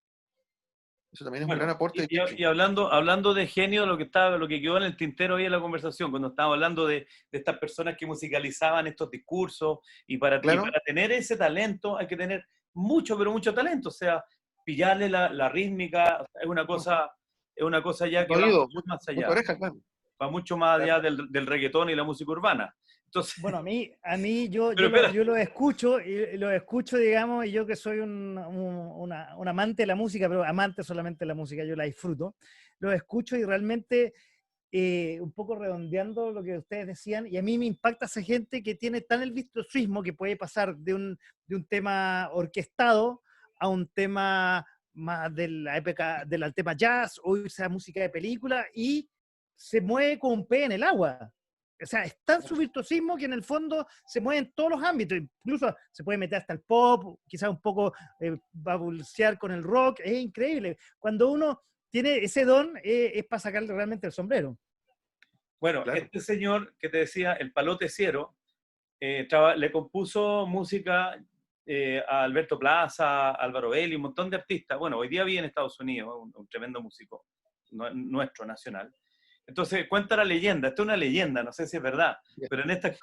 S2: Eso también es un gran
S3: Bueno,
S2: aporte de
S3: y
S2: Gershwin.
S3: hablando de genio, lo que quedó en el tintero hoy en la conversación, cuando estábamos hablando de estas personas que musicalizaban estos discursos, y para
S2: Claro,
S3: tener ese talento hay que tener mucho, pero mucho talento, o sea, pillarle la rítmica, es una cosa ya que
S2: mucho
S3: va
S2: oído,
S3: mucho más
S2: mucha
S3: allá,
S2: oreja, claro.
S3: va mucho más
S2: Claro.
S3: allá del reggaetón y la música urbana. Entonces,
S1: Bueno, yo,
S3: pero espera,
S1: yo lo escucho, digamos, y yo que soy un amante de la música, pero amante solamente de la música, yo la disfruto, lo escucho y realmente un poco redondeando lo que ustedes decían, y a mí me impacta esa gente que tiene tan el virtuosismo que puede pasar de un tema orquestado a un tema más de la época del tema jazz o irse a música de película y se mueve con un pez en el agua. O sea, es tan su virtuosismo que en el fondo se mueve en todos los ámbitos, incluso se puede meter hasta el pop, quizás un poco babulcear con el rock, es increíble. Cuando uno tiene ese don, es para sacarle realmente el sombrero.
S3: bueno,
S2: Claro.
S3: este señor que te decía, el Palote Ciero, le compuso música a Alberto Plaza, Álvaro Belli, un montón de artistas. Bueno, hoy día vive en Estados Unidos, un tremendo músico nuestro, nacional. Entonces, cuenta la leyenda, esto es una leyenda, no sé si es verdad, pero en estas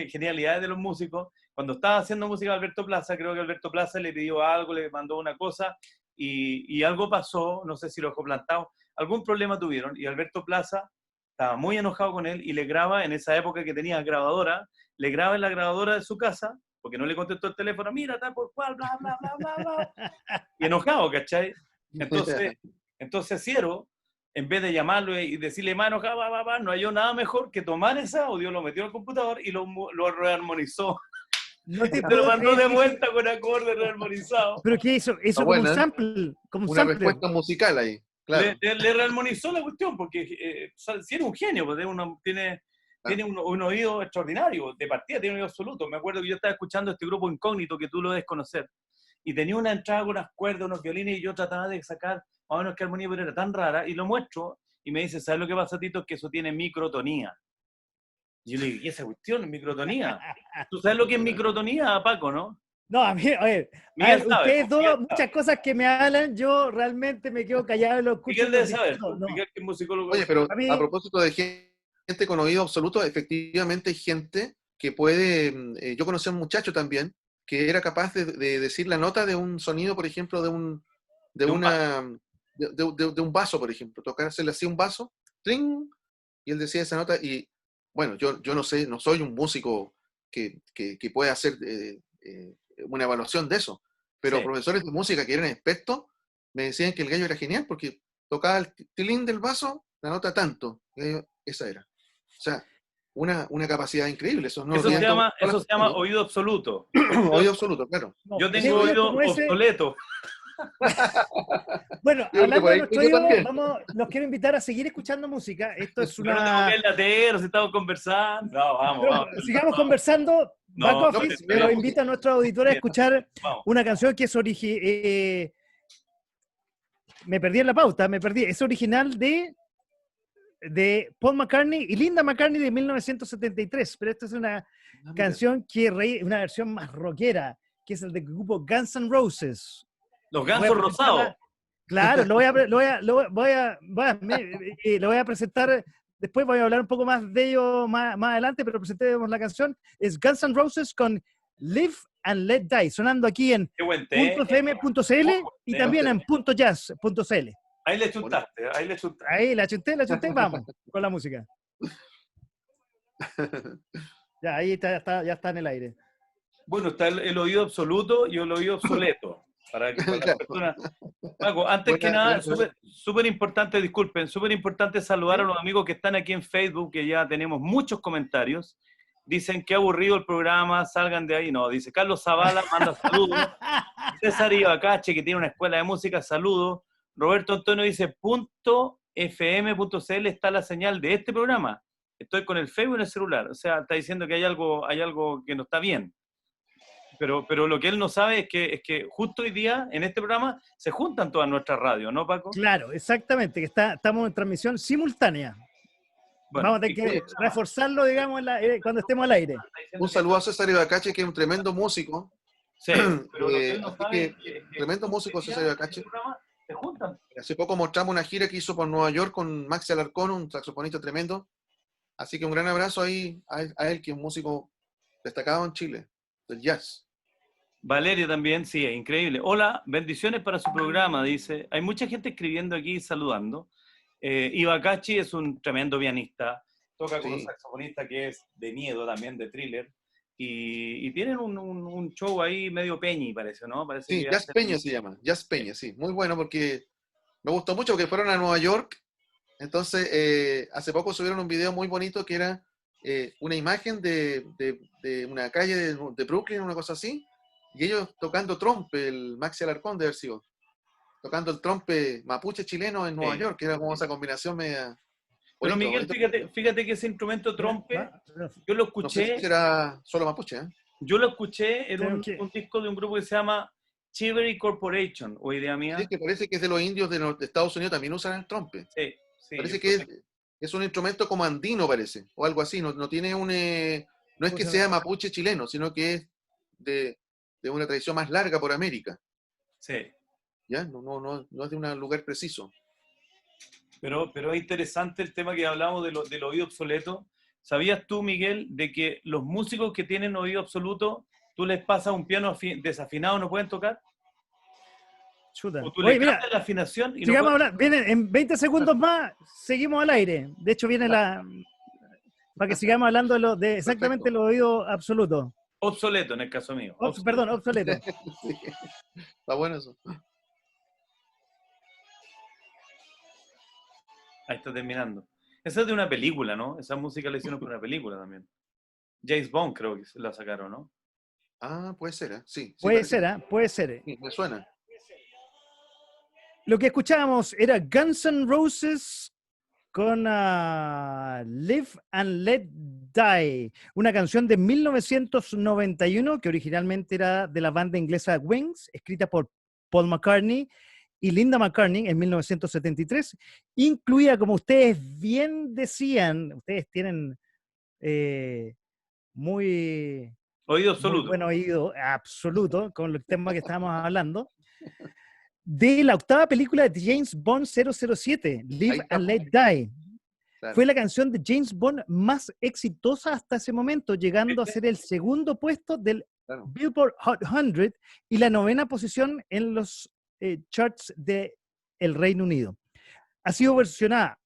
S3: genialidades de los músicos, cuando estaba haciendo música Alberto Plaza, creo que Alberto Plaza le pidió algo, le mandó una cosa, y algo pasó, no sé si lo dejó plantado, algún problema tuvieron, y Alberto Plaza estaba muy enojado con él, y le graba, en esa época que tenía grabadora, le graba en la grabadora de su casa, porque no le contestó el teléfono, mira, tal por cual, bla, bla, bla, bla, bla, y enojado, ¿cachai? Entonces Ciero, en vez de llamarlo y decirle, mano, no halló nada mejor que tomar ese audio, lo metió al computador y lo rearmonizó
S1: No te
S3: Te lo
S1: puedo
S3: mandó
S1: creer
S3: de
S1: que-
S3: vuelta con acordes rearmonizados.
S1: ¿Pero qué hizo? Eso
S2: Está
S1: como un
S2: buena, ¿eh?
S1: sample, como un
S2: Una
S1: sampler.
S2: respuesta musical ahí, claro.
S3: Le rearmonizó la cuestión, porque si era un genio, pues, tiene un oído extraordinario, de partida tiene un oído absoluto. Me acuerdo que yo estaba escuchando este grupo Incógnito, que tú lo debes conocer, y tenía una entrada con unas cuerdas, unos violines, y yo trataba de sacar más o menos qué armonía, pero era tan rara, y lo muestro, y me dice, ¿sabes lo que pasa, Tito? Es que eso tiene microtonía. Y yo le digo, ¿y esa cuestión? ¿Microtonía? ¿Tú sabes lo que es microtonía, Paco, no?
S1: No, a
S3: Miguel
S1: ver,
S3: sabe,
S1: ustedes
S3: pues, Miguel
S1: dos,
S3: sabe.
S1: muchas cosas que me hablan, yo realmente me quedo callado y lo escucho y
S3: Miguel
S1: los
S3: debe saber,
S1: disfruto.
S3: pues,
S1: No,
S3: Miguel que es musicólogo.
S2: Oye, pero
S1: a
S2: a
S1: mí,
S2: propósito de gente con oído absoluto, efectivamente hay gente que puede, yo conocí a un muchacho también que era capaz de decir la nota de un sonido, por ejemplo, de
S3: De un vaso.
S2: una, de un vaso, por ejemplo, tocársele así un vaso, ¡tring! Y él decía esa nota y, bueno, yo no sé, no soy un músico que pueda hacer una evaluación de eso, pero
S3: Sí.
S2: profesores de música que eran expertos me decían que el gallo era genial porque tocaba el tilín del vaso, la nota tanto. Esa era. O sea, una capacidad increíble. Eso no lo
S3: Eso se
S2: tienen todas
S3: llama,
S2: las
S3: eso se llama
S2: personas.
S3: oído absoluto.
S2: Oído absoluto, claro.
S1: no,
S3: Yo tengo
S1: medios
S3: oído
S1: como ese.
S3: obsoleto.
S1: Bueno,
S2: Yo creo que
S1: hablando
S2: por
S1: de
S2: ahí
S1: nuestro
S2: yo
S1: oído,
S2: también.
S1: los quiero invitar a seguir escuchando música. Esto es
S3: Pero no tengo que
S1: una.
S3: ir latero, si estamos conversando. No, vamos,
S1: Pero
S3: vamos.
S1: sigamos conversando. Back
S3: No,
S2: No,
S1: Office
S3: está
S2: pero
S1: lo
S3: bien.
S1: invita a nuestros auditores a escuchar
S3: Vamos.
S1: una canción que es me perdí en la pauta, me perdí. Es original de Paul McCartney y Linda McCartney de 1973, pero esta es una
S2: Ah, mira.
S1: canción una versión más rockera, que es el del grupo Guns N' Roses.
S3: Los
S1: Voy a
S3: gansos
S1: presentarla.
S3: rosados.
S1: Claro, lo voy a presentar, después voy a hablar un poco más de ello más adelante, pero presentemos la canción. Es Guns N' Roses con Live and Let Die, sonando aquí en
S3: Qué buen té.
S1: .fm.cl y también en .jazz.cl.
S3: Ahí le chuntaste, ahí le chuntaste.
S1: Ahí la chunté, vamos con la música. Ya, ahí ya está en el aire.
S3: Bueno, está el oído absoluto y el oído obsoleto. Para las
S2: Claro.
S3: personas. Paco, antes que nada, súper importante, disculpen, súper importante saludar a los amigos que están aquí en Facebook, que ya tenemos muchos comentarios. Dicen que aburrido el programa, salgan de ahí. No, dice Carlos Zavala, manda saludos. César Ibacache, que tiene una escuela de música, saludos. Roberto Antonio dice, .fm.cl está la señal de este programa. Estoy con el Facebook en el celular. O sea, está diciendo que hay algo que no está bien. Pero lo que él no sabe es que justo hoy día, en este programa, se juntan todas nuestras radios, ¿no, Paco?
S1: Claro, exactamente, que estamos en transmisión simultánea.
S3: Bueno,
S1: Vamos a tener que reforzarlo, digamos, cuando estemos al aire.
S2: Un saludo a César Ibacache, que es un tremendo músico.
S3: Sí, pero lo que él no
S2: Así
S3: sabe
S2: que,
S3: es que
S2: tremendo
S3: justo
S2: músico
S3: hoy día,
S2: César Ibacache.
S3: en este programa se juntan.
S2: Hace poco mostramos una gira que hizo por Nueva York con Maxi Alarcón, un saxofonista tremendo. Así que un gran abrazo ahí a él, que es un músico destacado en Chile, del jazz.
S3: Valeria también, sí, es increíble. Hola, bendiciones para su programa, dice. Hay mucha gente escribiendo aquí, saludando. Ibacachi es un tremendo pianista, toca con un saxofonista que es de miedo también, de thriller, y tienen un show ahí medio peñi, parece, ¿no? Parece
S2: Sí,
S3: que
S2: Jazz Peña se llama, Jazz Peña, sí. Muy bueno porque me gustó mucho porque fueron a Nueva York. Entonces, hace poco subieron un video muy bonito que era una imagen de una calle de Brooklyn, una cosa así, y ellos tocando trompe, el Maxi Alarcón de haber sido, tocando el trompe mapuche chileno en Nueva York, que era como esa combinación media...
S3: Pero
S2: bonito,
S3: Miguel,
S2: bonito.
S3: fíjate que ese instrumento trompe, yo lo
S2: No sé si
S3: escuché,
S2: será solo mapuche, ¿eh?
S3: yo lo escuché en
S1: Tenemos que-
S3: un disco de un grupo que se llama Chivery Corporation, o idea
S2: Sí,
S3: mía.
S2: que parece que es de los indios de Estados Unidos, también usan el trompe.
S3: Sí, sí.
S2: Parece que es un instrumento como andino, parece, o algo así. No tiene no es que sea mapuche chileno, sino que es de una tradición más larga por América.
S3: Sí.
S2: ¿Ya? No es de un lugar preciso.
S3: Pero es interesante el tema que hablamos del oído obsoleto. ¿Sabías tú, Miguel, de que los músicos que tienen oído absoluto, tú les pasas un piano desafinado, no pueden tocar?
S1: Chuta.
S3: O tú
S1: Oye,
S3: le
S1: mira,
S3: cambias la afinación y no
S1: sigamos
S3: pueden...
S1: hablando. Vienen en 20 segundos más, seguimos al aire. De hecho, viene para que sigamos hablando de exactamente
S2: Perfecto.
S1: los oídos absolutos.
S3: Obsoleto en el caso mío.
S1: Perdón, obsoleto.
S2: Sí. Está bueno eso.
S3: Ahí está terminando. Esa es de una película, ¿no? Esa música la hicieron para una película también. James Bond creo que la sacaron, ¿no?
S2: Ah, puede ser, ¿eh? Sí, sí,
S1: Puede
S2: parece
S1: ser,
S2: que
S1: ¿ah? Puede ser.
S2: sí, me suena.
S1: Lo que escuchábamos era Guns N' Roses con Live and Let Die, una canción de 1991 que originalmente era de la banda inglesa Wings, escrita por Paul McCartney y Linda McCartney en 1973. Incluía, como ustedes bien decían, ustedes tienen eh, muy,
S3: Oído
S1: muy
S3: absoluto.
S1: buen oído absoluto con el tema que estábamos hablando, de la octava película de James Bond 007,
S2: Ahí
S1: Live
S2: está,
S1: and Let Die. Fue
S2: claro,
S1: la canción de James Bond más exitosa hasta ese momento, llegando a
S3: ¿Viste?
S1: ser el segundo puesto del
S2: claro.
S1: Billboard Hot 100 y la novena posición en los charts de el Reino Unido. Ha sido versionada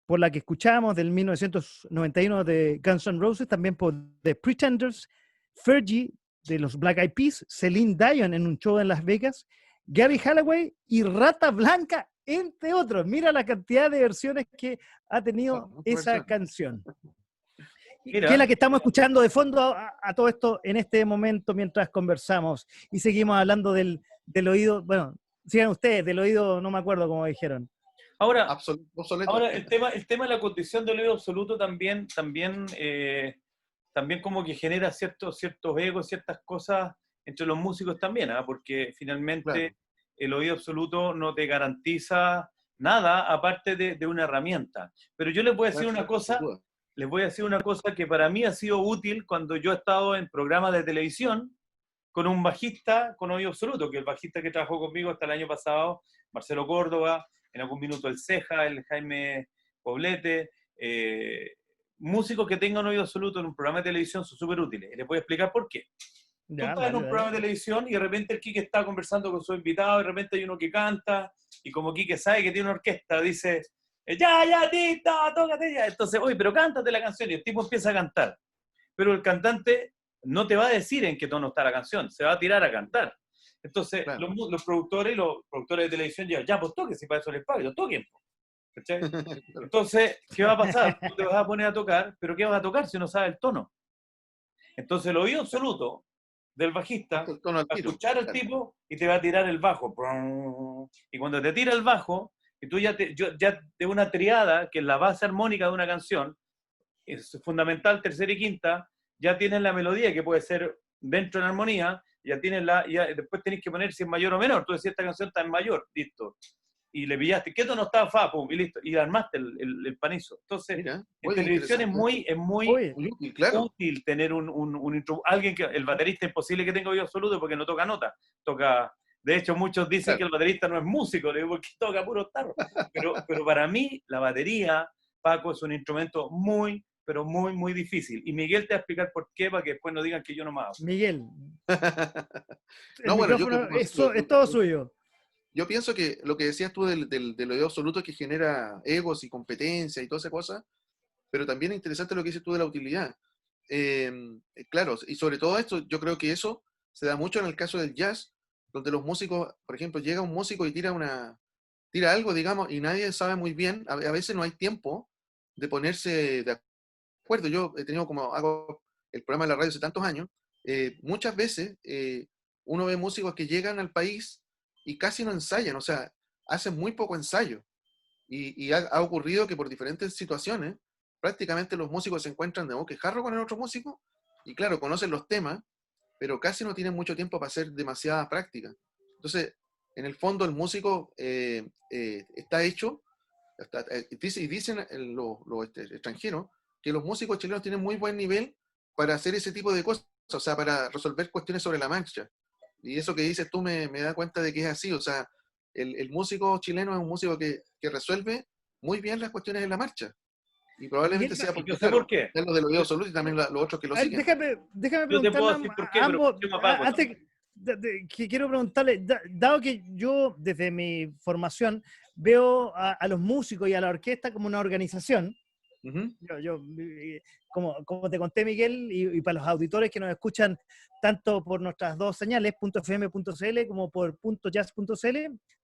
S1: por la que escuchábamos del 1991 de Guns N' Roses, también por The Pretenders, Fergie de los Black Eyed Peas, Celine Dion en un show en Las Vegas, Gary Holloway y Rata Blanca, entre otros. Mira la cantidad de versiones que ha tenido
S2: Mucha
S1: esa
S2: versión.
S1: canción. Que es la
S3: Mira,
S1: que estamos escuchando de fondo a todo esto en este momento mientras conversamos y seguimos hablando del oído, bueno, sigan ustedes, del oído, no me acuerdo cómo dijeron.
S3: ahora,
S2: Obsoleto.
S3: ahora el tema de la condición del oído absoluto también como que genera ciertos egos, ciertas cosas entre los músicos también, ¿ah? Porque finalmente
S2: Claro,
S3: el oído absoluto no te garantiza nada aparte de una herramienta. Pero yo les voy a decir
S2: claro,
S3: una
S2: sin
S3: cosa,
S2: duda.
S3: les voy a decir una cosa que para mí ha sido útil cuando yo he estado en programas de televisión con un bajista con oído absoluto, que el bajista que trabajó conmigo hasta el año pasado, Marcelo Córdoba, en algún minuto el Ceja, el Jaime Poblete, músicos que tengan oído absoluto en un programa de televisión son súper útiles. Y les voy a explicar por qué. Tú
S1: Ya,
S3: estás en
S1: dale,
S3: un
S1: dale.
S3: programa de televisión y de repente el Quique está conversando con su invitado, y de repente hay uno que canta, y como Quique sabe que tiene una orquesta, dice, ya, Tita, tócate ya. Entonces, oye, pero cántate la canción, y el tipo empieza a cantar. Pero el cantante no te va a decir en qué tono está la canción, se va a tirar a cantar. Entonces,
S2: Claro.
S3: los productores de televisión ya, pues toquen, si para eso les pago, toquen. ¿Cachai?
S2: Claro.
S3: Entonces, ¿qué va a pasar? Tú te vas a poner a tocar, pero ¿qué vas a tocar si no sabes el tono? Entonces, el oído absoluto del bajista
S2: Puesto
S3: va
S2: el tono al
S3: a
S2: tiro.
S3: escuchar al
S2: Claro.
S3: tipo y te va a tirar el bajo. Y cuando te tira el bajo, y tú ya de una triada, que es la base armónica de una canción, es fundamental, tercera y quinta, ya tienes la melodía que puede ser dentro de la armonía, ya después tenés que poner si es mayor o menor. Tú decías esta canción está en mayor, listo. Y le pillaste, ¿qué tono está? Fa, pum, y listo. Y armaste el panizo. Entonces,
S2: Mira,
S3: en
S2: oye, qué
S3: televisión es
S2: interesante.
S3: muy
S1: Oye,
S2: Muy útil, claro.
S3: útil tener alguien que, el baterista es imposible que tenga oído absoluto porque no toca nota, toca, de hecho muchos dicen que
S2: Claro.
S3: el baterista no es músico, le digo, porque toca puro tarro, pero para mí la batería, Paco, es un instrumento muy, pero muy difícil, y Miguel te va a explicar por qué, para que después no digan que yo no me hago.
S1: Miguel, el
S2: No, bueno, yo,
S1: micrófono es todo suyo.
S2: yo pienso que lo que decías tú del oído absoluto que genera egos y competencia y toda esa cosa, pero también es interesante lo que dices tú de la utilidad. Eh, claro, y sobre todo esto, yo creo que eso se da mucho en el caso del jazz, donde los músicos, por ejemplo, llega un músico y tira algo, digamos, y nadie sabe muy bien, a veces no hay tiempo de ponerse de acuerdo. Yo he tenido como hago el programa de la radio hace tantos años, muchas veces uno ve músicos que llegan al país y casi no ensayan, o sea, hacen muy poco ensayo. Y ha ocurrido que por diferentes situaciones, prácticamente los músicos se encuentran de quejarro con el otro músico, y claro, conocen los temas, pero casi no tienen mucho tiempo para hacer demasiada práctica. Entonces, en el fondo, el músico está hecho, y dicen los extranjeros, que los músicos chilenos tienen muy buen nivel para hacer ese tipo de cosas, o sea, para resolver cuestiones sobre la marcha. Y eso que dices tú me da cuenta de que es así, o sea, el músico chileno es un músico que resuelve muy bien las cuestiones en la marcha. Y probablemente
S1: Miguel,
S2: sea
S3: Y yo
S2: porque,
S3: sé por
S2: claro,
S3: qué.
S2: es lo del oído
S3: Yo,
S2: absoluto y también los otros que lo
S1: a ver,
S2: siguen.
S1: déjame
S3: yo te
S1: preguntarle
S3: puedo decir por qué,
S1: a
S3: pero
S1: ambos,
S3: yo me apago
S1: antes
S3: también.
S1: que quiero preguntarle, dado que yo desde mi formación veo a los músicos y a la orquesta como una organización,
S2: Ujú.
S1: como te conté, Miguel, y para los auditores que nos escuchan tanto por nuestras dos señales, .fm.cl como por .jazz.cl,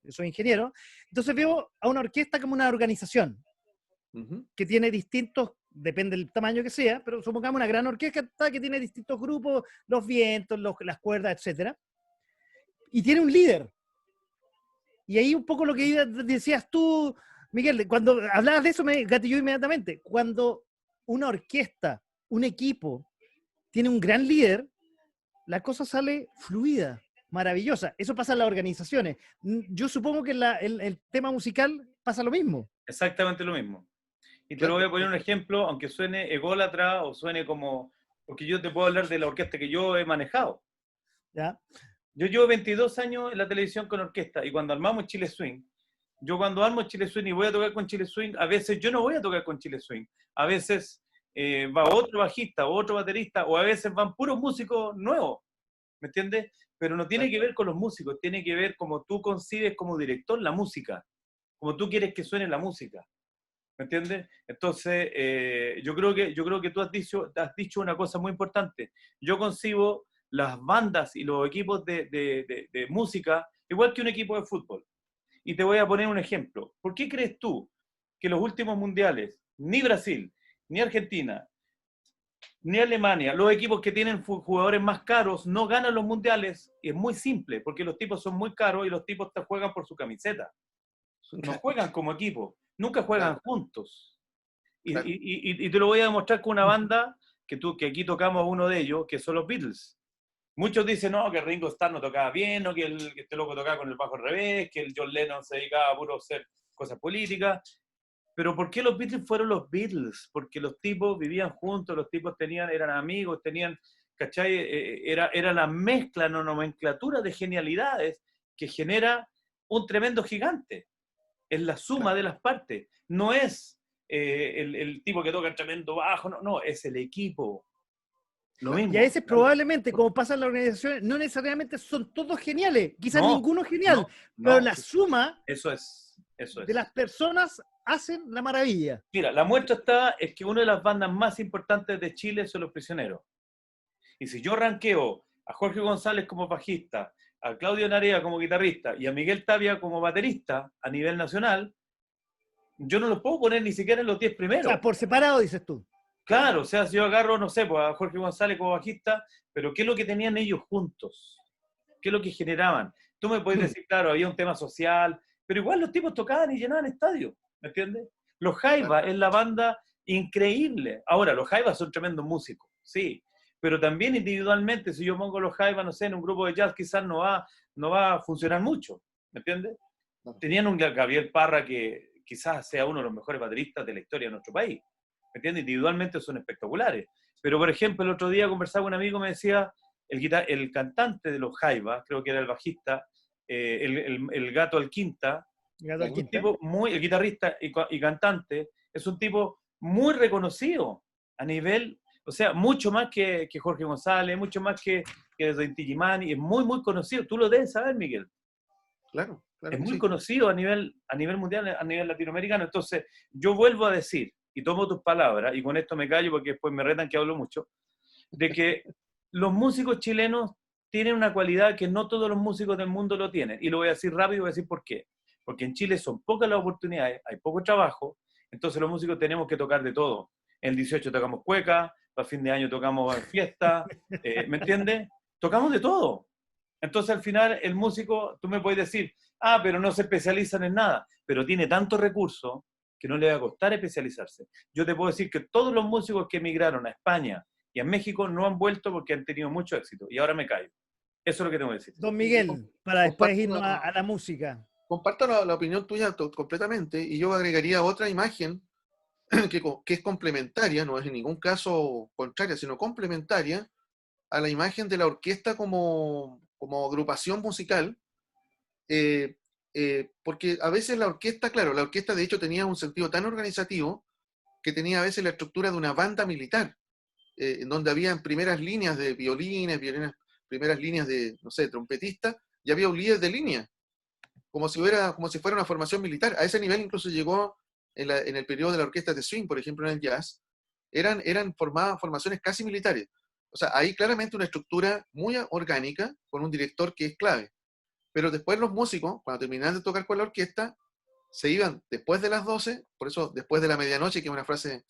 S1: yo soy ingeniero, entonces veo a una orquesta como una organización
S2: Ujú.
S1: que tiene distintos depende del tamaño que sea, pero supongamos una gran orquesta que tiene distintos grupos, los vientos, las cuerdas, etcétera, y tiene un líder. Y ahí un poco lo que decías tú, Miguel, cuando hablabas de eso me gatilló inmediatamente. Cuando una orquesta, un equipo, tiene un gran líder, la cosa sale fluida, maravillosa. Eso pasa en las organizaciones. Yo supongo que el tema musical pasa lo mismo.
S3: Exactamente lo mismo. Y te
S2: Claro.
S3: lo voy a poner un ejemplo, aunque suene ególatra o suene como... Porque yo te puedo hablar de la orquesta que yo he manejado.
S1: ¿Ya?
S3: Yo llevo 22 años en la televisión con orquesta y cuando armamos Chile Swing, yo cuando armo Chile Swing y voy a tocar con Chile Swing, a veces yo no voy a tocar con Chile Swing. A veces va otro bajista o otro baterista o a veces van puros músicos nuevos. ¿Me entiendes? Pero no tiene que ver con los músicos, tiene que ver como tú concibes como director la música, como tú quieres que suene la música. ¿Me entiendes? Entonces, yo creo que tú has dicho una cosa muy importante. Yo concibo las bandas y los equipos de música igual que un equipo de fútbol. Y te voy a poner un ejemplo. ¿Por qué crees tú que los últimos mundiales, ni Brasil, ni Argentina, ni Alemania, los equipos que tienen jugadores más caros no ganan los mundiales? Y es muy simple, porque los tipos son muy caros y los tipos te juegan por su camiseta. No juegan como equipo, nunca juegan juntos. Y te lo voy a demostrar con una banda que aquí tocamos uno de ellos, que son los Beatles. Muchos dicen, no, que Ringo Starr no tocaba bien, o que este loco tocaba con el bajo al revés, que el John Lennon se dedicaba a puro hacer cosas políticas. Pero ¿por qué los Beatles fueron los Beatles? Porque los tipos vivían juntos, los tipos eran amigos, ¿cachai? Era la mezcla, la nomenclatura de genialidades que genera un tremendo gigante. Es la suma de las partes. No es el tipo que toca el tremendo bajo, no, es el equipo. Lo mismo.
S1: Y a veces probablemente, como pasa en las organizaciones, no necesariamente son todos geniales, quizás
S3: No,
S1: ninguno es genial,
S3: no,
S1: pero la suma
S3: eso es.
S1: de las personas hacen la maravilla.
S3: Mira, la muestra es que una de las bandas más importantes de Chile son Los Prisioneros. Y si yo ranqueo a Jorge González como bajista, a Claudio Narea como guitarrista y a Miguel Tapia como baterista a nivel nacional, yo no los puedo poner ni siquiera en los 10 primeros.
S1: O sea, por separado, dices tú.
S3: Claro, o sea, si yo agarro, no sé, pues a Jorge González como bajista, pero ¿qué es lo que tenían ellos juntos? ¿Qué es lo que generaban? Tú me puedes decir, claro, había un tema social, pero igual los tipos tocaban y llenaban estadios, ¿me entiendes? Los Jaivas es la banda increíble. Ahora, los Jaivas son tremendos músicos, sí, pero también individualmente, si yo pongo los Jaivas, no sé, en un grupo de jazz, quizás no va a funcionar mucho, ¿me entiendes? Tenían un Gabriel Parra que quizás sea uno de los mejores bateristas de la historia de nuestro país. ¿Me entiendes? Individualmente son espectaculares. Pero, por ejemplo, el otro día conversaba con un amigo, me decía, el cantante de los Jaivas, creo que era el bajista, el Gato Alquinta, un tipo el guitarrista y cantante, es un tipo muy reconocido a nivel, o sea, mucho más que Jorge González, mucho más que Inti Illimani, es muy, muy conocido. Tú lo debes saber, Miguel.
S2: Claro.
S3: Es muy conocido a nivel mundial, a nivel latinoamericano. Entonces, yo vuelvo a decir, y tomo tus palabras, y con esto me callo porque después me retan que hablo mucho, de que los músicos chilenos tienen una cualidad que no todos los músicos del mundo lo tienen. Y lo voy a decir rápido y voy a decir por qué. Porque en Chile son pocas las oportunidades, hay poco trabajo, entonces los músicos tenemos que tocar de todo. En el 18 tocamos cueca, para fin de año tocamos fiesta, ¿me entiendes? Tocamos de todo. Entonces al final el músico, tú me puedes decir, pero no se especializan en nada, pero tiene tantos recursos que no le va a costar especializarse. Yo te puedo decir que todos los músicos que emigraron a España y a México no han vuelto porque han tenido mucho éxito. Y ahora me callo. Eso es lo que tengo que decir.
S1: Don Miguel, para después irnos a la música.
S2: Comparto la opinión tuya completamente y yo agregaría otra imagen que es complementaria, no es en ningún caso contraria, sino complementaria a la imagen de la orquesta como agrupación musical. Porque a veces la orquesta de hecho tenía un sentido tan organizativo que tenía a veces la estructura de una banda militar, en donde había primeras líneas de violines, primeras líneas de, no sé, trompetistas, y había un líder de línea, como si fuera una formación militar. A ese nivel incluso llegó en el periodo de la orquesta de swing, por ejemplo, en el jazz, eran formaciones casi militares. O sea, hay claramente una estructura muy orgánica, con un director que es clave. Pero después los músicos, cuando terminaban de tocar con la orquesta, se iban después de las 12, por eso después de la medianoche, que es una frase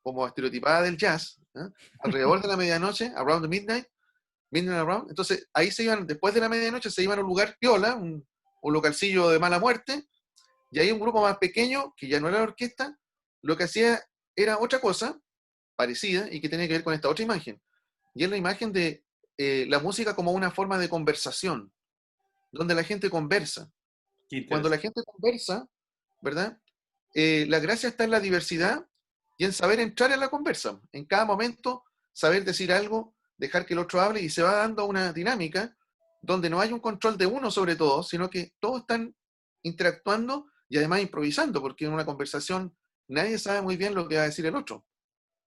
S2: como estereotipada del jazz, ¿eh? Alrededor de la medianoche, around the midnight, midnight around. Entonces, ahí se iban, después de la medianoche, se iban a un lugar piola, un localcillo de mala muerte, y ahí un grupo más pequeño, que ya no era la orquesta, lo que hacía era otra cosa parecida y que tenía que ver con esta otra imagen. Y es la imagen de la música como una forma de conversación, donde la gente conversa. Cuando la gente conversa, ¿verdad? La gracia está en la diversidad y en saber entrar en la conversa. En cada momento, saber decir algo, dejar que el otro hable, y se va dando una dinámica donde no hay un control de uno sobre todo, sino que todos están interactuando y además improvisando, porque en una conversación nadie sabe muy bien lo que va a decir el otro.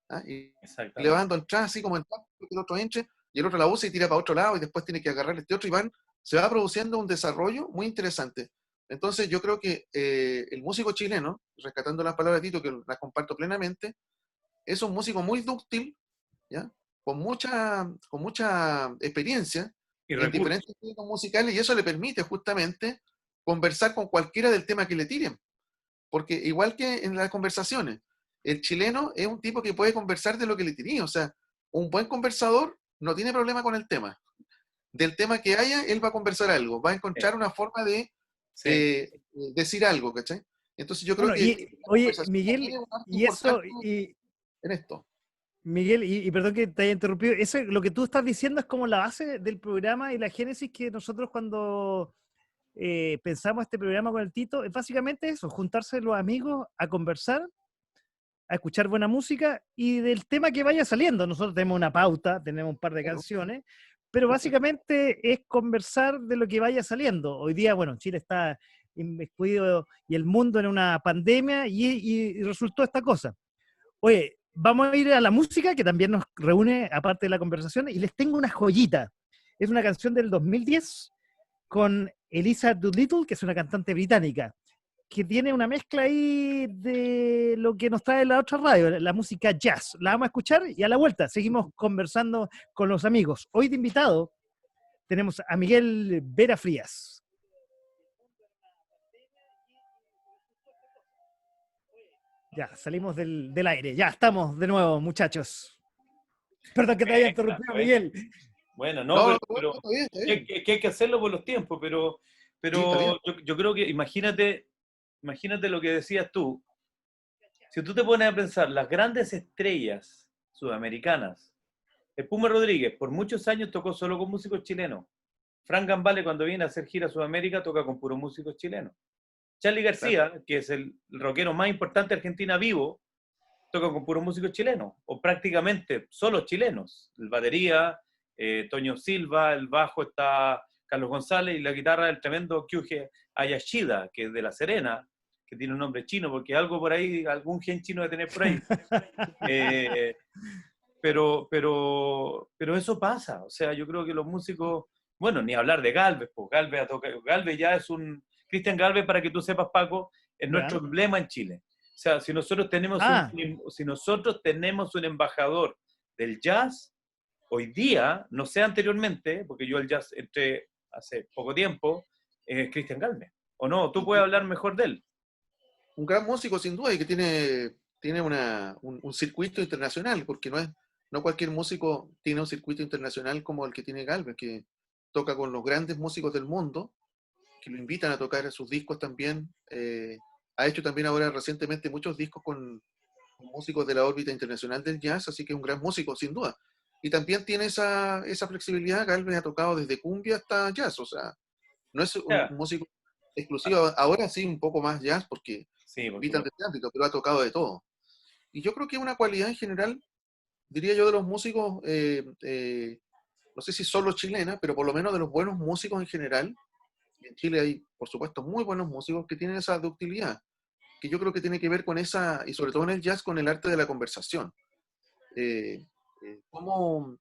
S2: ¿Ah? Y le va dando entrada así como entrar, que el otro entre, y el otro la usa y tira para otro lado, y después tiene que agarrar este otro, y se va produciendo un desarrollo muy interesante. Entonces yo creo que el músico chileno, rescatando las palabras de Tito, que las comparto plenamente, es un músico muy dúctil, ¿ya? Con mucha experiencia en diferentes estilos musicales, y eso le permite justamente conversar con cualquiera del tema que le tiren. Porque igual que en las conversaciones, el chileno es un tipo que puede conversar de lo que le tiren. O sea, un buen conversador no tiene problema con el tema. Del tema que haya, él va a conversar algo, va a encontrar una forma de decir algo, ¿cachai? Entonces yo creo que
S1: oye, Miguel,
S2: tiene un arte
S1: y eso,
S2: en esto.
S1: Miguel, y perdón que te haya interrumpido, eso, lo que tú estás diciendo es como la base del programa y la génesis que nosotros cuando pensamos este programa con el Tito, es básicamente eso, juntarse los amigos a conversar, a escuchar buena música y del tema que vaya saliendo. Nosotros tenemos una pauta, tenemos un par de canciones, pero básicamente es conversar de lo que vaya saliendo. Hoy día, bueno, Chile está inmiscuido y el mundo en una pandemia y resultó esta cosa. Oye, vamos a ir a la música que también nos reúne aparte de la conversación y les tengo una joyita. Es una canción del 2010 con Eliza Doolittle, que es una cantante británica, que tiene una mezcla ahí de lo que nos trae la otra radio, la música jazz. La vamos a escuchar y a la vuelta seguimos conversando con los amigos. Hoy de invitado tenemos a Miguel Vera Frías. Ya, salimos del aire. Ya, estamos de nuevo, muchachos. Perdón que te haya interrumpido, Miguel.
S3: Bueno, no, pero que hay que hacerlo por los tiempos, pero yo creo que imagínate lo que decías tú. Si tú te pones a pensar, las grandes estrellas sudamericanas, el Puma Rodríguez por muchos años tocó solo con músicos chilenos. Frank Gambale cuando viene a hacer gira a Sudamérica toca con puros músicos chilenos. Charly García, que es el rockero más importante de Argentina vivo, toca con puros músicos chilenos, o prácticamente solo chilenos. El batería, Toño Silva, el bajo está Carlos González y la guitarra el tremendo Kyuji Ayashida, que es de La Serena, que tiene un nombre chino, porque algo por ahí, algún gen chino de tener por ahí. Pero eso pasa, o sea, yo creo que los músicos, bueno, ni hablar de Galvez, pues Galvez ya es un... Cristian Galvez, para que tú sepas, Paco, es nuestro emblema en Chile. O sea, si nosotros tenemos un embajador del jazz, hoy día, no sé anteriormente, porque yo el jazz entré hace poco tiempo, es Cristian Galvez. ¿O no? ¿Tú puedes hablar mejor de él?
S2: Un gran músico, sin duda, y que tiene un circuito internacional, porque no cualquier músico tiene un circuito internacional como el que tiene Galvez, que toca con los grandes músicos del mundo, que lo invitan a tocar sus discos también. Ha hecho también ahora recientemente muchos discos con músicos de la órbita internacional del jazz, así que es un gran músico, sin duda. Y también tiene esa flexibilidad. Galvez ha tocado desde cumbia hasta jazz, o sea, no es un músico exclusivo. Ahora sí, un poco más jazz, porque invitan de este ámbito, pero ha tocado de todo. Y yo creo que es una cualidad en general, diría yo, de los músicos, no sé si solo chilena, pero por lo menos de los buenos músicos en general. En Chile hay, por supuesto, muy buenos músicos que tienen esa ductilidad, que yo creo que tiene que ver con esa, y sobre todo en el jazz, con el arte de la conversación. Cómo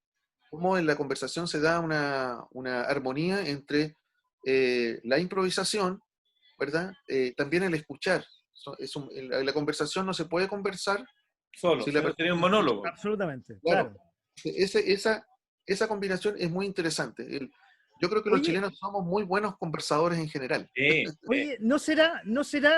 S2: en la conversación se da una armonía entre la improvisación, ¿verdad? También el escuchar. La conversación no se puede conversar
S3: solo, si no tiene un monólogo.
S1: Absolutamente,
S2: claro. Esa combinación es muy interesante. Yo creo que los
S1: Oye,
S2: chilenos somos muy buenos conversadores en general.
S1: Oye, ¿no será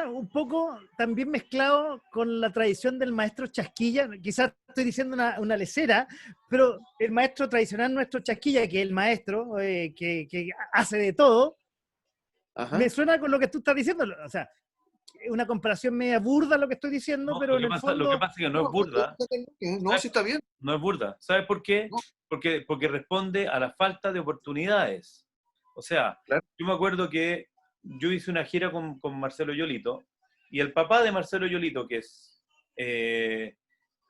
S1: un poco también mezclado con la tradición del maestro Chasquilla? Quizás estoy diciendo una lecera, pero el maestro tradicional nuestro Chasquilla, que es el maestro que hace de todo, me
S2: Ajá.
S1: suena con lo que tú estás diciendo. O sea, es una comparación media burda lo que estoy diciendo,
S3: No,
S1: pero en el
S3: lo que
S1: fondo,
S3: pasa es que no es
S2: No,
S3: burda.
S2: no, sí está bien.
S3: No es burda. ¿Sabes por qué?
S2: No,
S3: Porque responde a la falta de oportunidades. O sea,
S2: claro.
S3: yo me acuerdo que yo hice una gira con Marcelo Yolito, y el papá de Marcelo Yolito, que es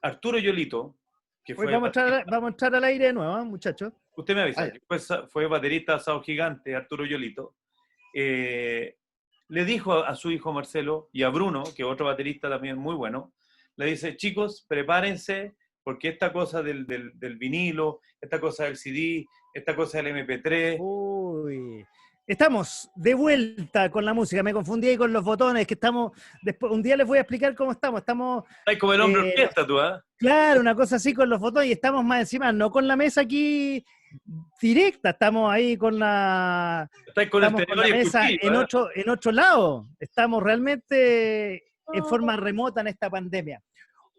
S3: Arturo Yolito, que
S1: hoy
S3: fue baterista,
S1: vamos a entrar al aire de nuevo, muchachos.
S3: usted me
S2: Ah,
S3: avisa,
S2: ya.
S3: que fue baterista de Asado Gigante, Arturo Yolito, eh, le dijo a su hijo Marcelo y a Bruno, que es otro baterista también muy bueno, le dice: chicos, prepárense, porque esta cosa del vinilo, esta cosa del CD, esta cosa del MP3,
S1: Uy. Estamos de vuelta con la música. Me confundí ahí con los botones, que estamos. Después, un día les voy a explicar cómo estamos. Estamos,
S3: estás como el hombre orquesta tú, ¿ah?
S1: claro, una cosa así con los botones y estamos más encima, no con la mesa aquí directa,
S3: Estás con el
S1: estamos con
S3: tenedor
S1: la
S3: y el
S1: mesa
S3: cuchillo, ¿ah?
S1: en otro lado. Estamos realmente en forma remota en esta pandemia.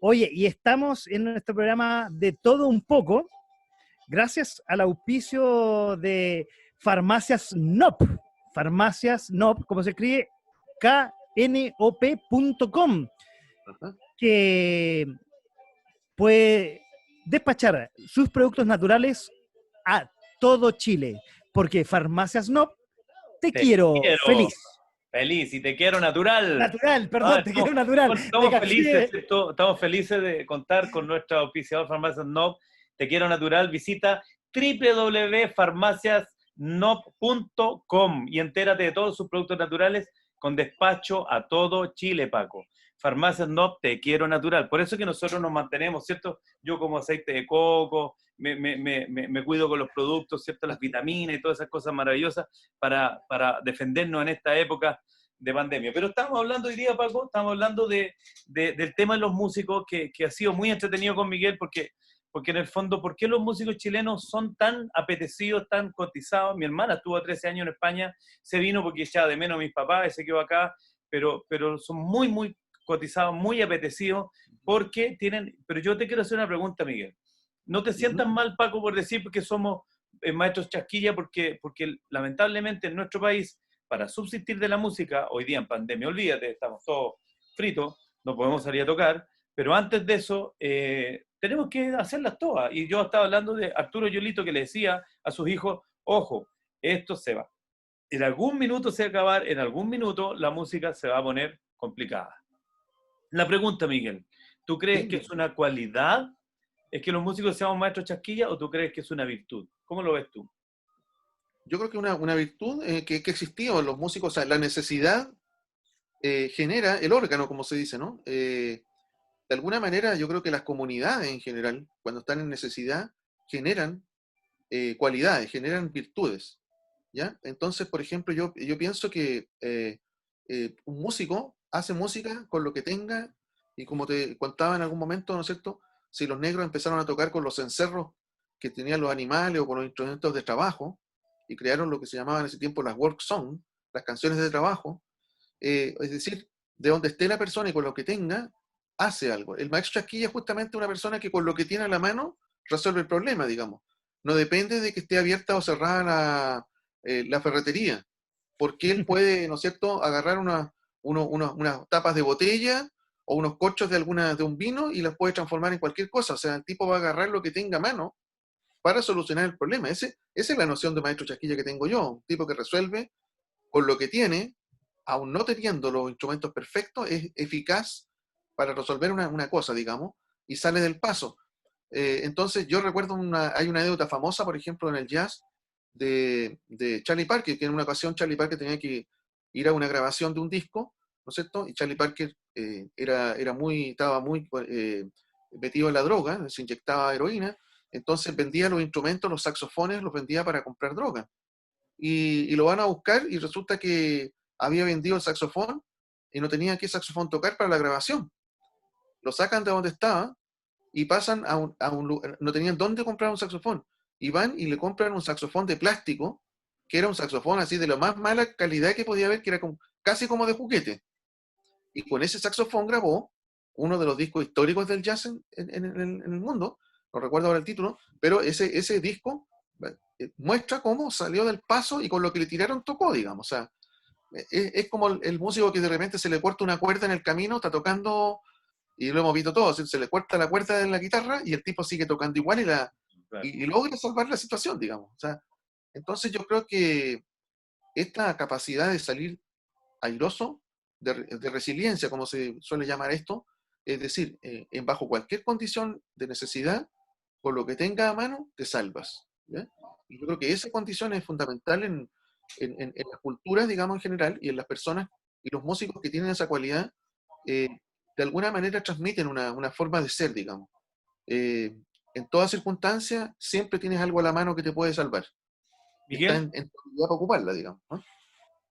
S1: Oye, y estamos en nuestro programa de todo un poco, gracias al auspicio de Farmacias NOP. Farmacias NOP, como se escribe, knop.com,
S2: Ajá.
S1: que puede despachar sus productos naturales a todo Chile, porque Farmacias NOP, te
S3: Te
S1: quiero
S3: quiero
S1: feliz.
S3: feliz y te quiero natural.
S1: Natural,
S3: Ah,
S1: perdón, te quiero natural. Me
S3: estamos felices,
S1: caché.
S3: ¿cierto? Estamos felices de contar con nuestro auspiciador Farmacias NOP. Te quiero natural. Visita www.farmaciasnop.com y entérate de todos sus productos naturales con despacho a todo Chile, Paco. Farmacias NOP, te quiero natural. Por eso es que nosotros nos mantenemos, ¿cierto? Yo como aceite de coco, me cuido con los productos, ¿cierto? Las vitaminas y todas esas cosas maravillosas para defendernos en esta época de pandemia. Pero estamos hablando hoy día, Paco, estamos hablando del tema de los músicos, que ha sido muy entretenido con Miguel, porque en el fondo, ¿por qué los músicos chilenos son tan apetecidos, tan cotizados? Mi hermana estuvo 13 años en España, se vino porque echaba de menos a mis papás y se quedó acá, pero son muy, muy cotizados, muy apetecidos, porque tienen... Pero yo te quiero hacer una pregunta, Miguel. No te sientas
S2: Ujú.
S3: mal, Paco, por decir que somos maestros chasquilla, porque lamentablemente en nuestro país, para subsistir de la música, hoy día en pandemia, olvídate, estamos todos fritos, no podemos salir a tocar, pero antes de eso, tenemos que hacerlas todas. Y yo estaba hablando de Arturo Yolito, que le decía a sus hijos: ojo, esto se va. En algún minuto se va a acabar, en algún minuto la música se va a poner complicada. La pregunta, Miguel, ¿tú crees que
S2: Sí,
S3: es una cualidad? ¿Es que los músicos seamos maestros chasquilla o tú crees que es una virtud? ¿Cómo lo ves tú?
S2: yo creo que una virtud que existió en los músicos, o sea, la necesidad genera el órgano, como se dice, ¿no? De alguna manera, yo creo que las comunidades en general, cuando están en necesidad, generan cualidades, generan virtudes, ¿ya? Entonces, por ejemplo, yo pienso que un músico hace música con lo que tenga, y como te contaba en algún momento, ¿no es cierto? Si los negros empezaron a tocar con los cencerros que tenían los animales o con los instrumentos de trabajo, y crearon lo que se llamaba en ese tiempo las work song, las canciones de trabajo, es decir, de donde esté la persona y con lo que tenga, hace algo. El maestro Chasquilla es justamente una persona que con lo que tiene a la mano resuelve el problema, digamos. No depende de que esté abierta o cerrada la ferretería, porque él puede, ¿no es cierto?, agarrar unas tapas de botella o unos corchos de un vino y las puede transformar en cualquier cosa. O sea, el tipo va a agarrar lo que tenga a mano para solucionar el problema. Esa es la noción de maestro Chasquilla que tengo yo, un tipo que resuelve con lo que tiene, aún no teniendo los instrumentos perfectos, es eficaz para resolver una cosa, digamos, y sale del paso. Entonces, yo recuerdo hay una anécdota famosa, por ejemplo, en el jazz, de Charlie Parker, que en una ocasión Charlie Parker tenía que ir a una grabación de un disco, ¿no es cierto? Y Charlie Parker estaba muy metido en la droga, se inyectaba heroína, entonces vendía los instrumentos, los saxofones, los vendía para comprar droga. Y lo van a buscar y resulta que había vendido el saxofón y no tenía qué saxofón tocar para la grabación. Lo sacan de donde estaba y pasan a un lugar, no tenían dónde comprar un saxofón. Y van y le compran un saxofón de plástico que era un saxofón así de la más mala calidad que podía haber, que era casi como de juguete. Y con ese saxofón grabó uno de los discos históricos del jazz en el mundo, no recuerdo ahora el título, pero ese disco muestra cómo salió del paso y con lo que le tiraron tocó, digamos. O sea, es como el músico que de repente se le corta una cuerda en el camino, está tocando, y lo hemos visto todos, se le corta la cuerda de la guitarra y el tipo sigue tocando igual y logra salvar la situación, digamos. O sea, entonces yo creo que esta capacidad de salir airoso, de resiliencia, como se suele llamar esto, es decir, bajo cualquier condición de necesidad, con lo que tenga a mano, te salvas. ¿Ya? Y yo creo que esa condición es fundamental en las culturas, digamos, en general, y en las personas y los músicos que tienen esa cualidad, eh, de alguna manera transmiten una forma de ser, digamos. Eh, en todas circunstancias, siempre tienes algo a la mano que te puede salvar. Y está
S3: Miguel,
S2: en tu habilidad para ocuparla, digamos, ¿no?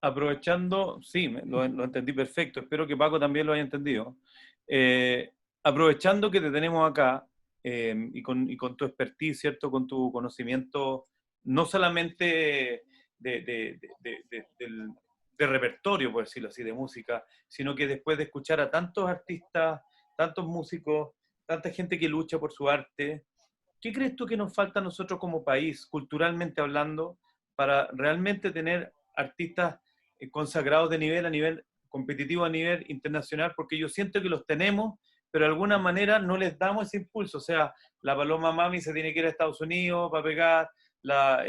S3: aprovechando, sí, lo entendí perfecto, espero que Paco también lo haya entendido. Aprovechando que te tenemos acá y con tu expertise, ¿cierto? Con tu conocimiento, no solamente de repertorio, por decirlo así, de música, sino que después de escuchar a tantos artistas, tantos músicos, tanta gente que lucha por su arte, ¿qué crees tú que nos falta a nosotros como país, culturalmente hablando, para realmente tener artistas consagrados de nivel a nivel competitivo, a nivel internacional? Porque yo siento que los tenemos, pero de alguna manera no les damos ese impulso. O sea, la Paloma Mami se tiene que ir a Estados Unidos para pegar, la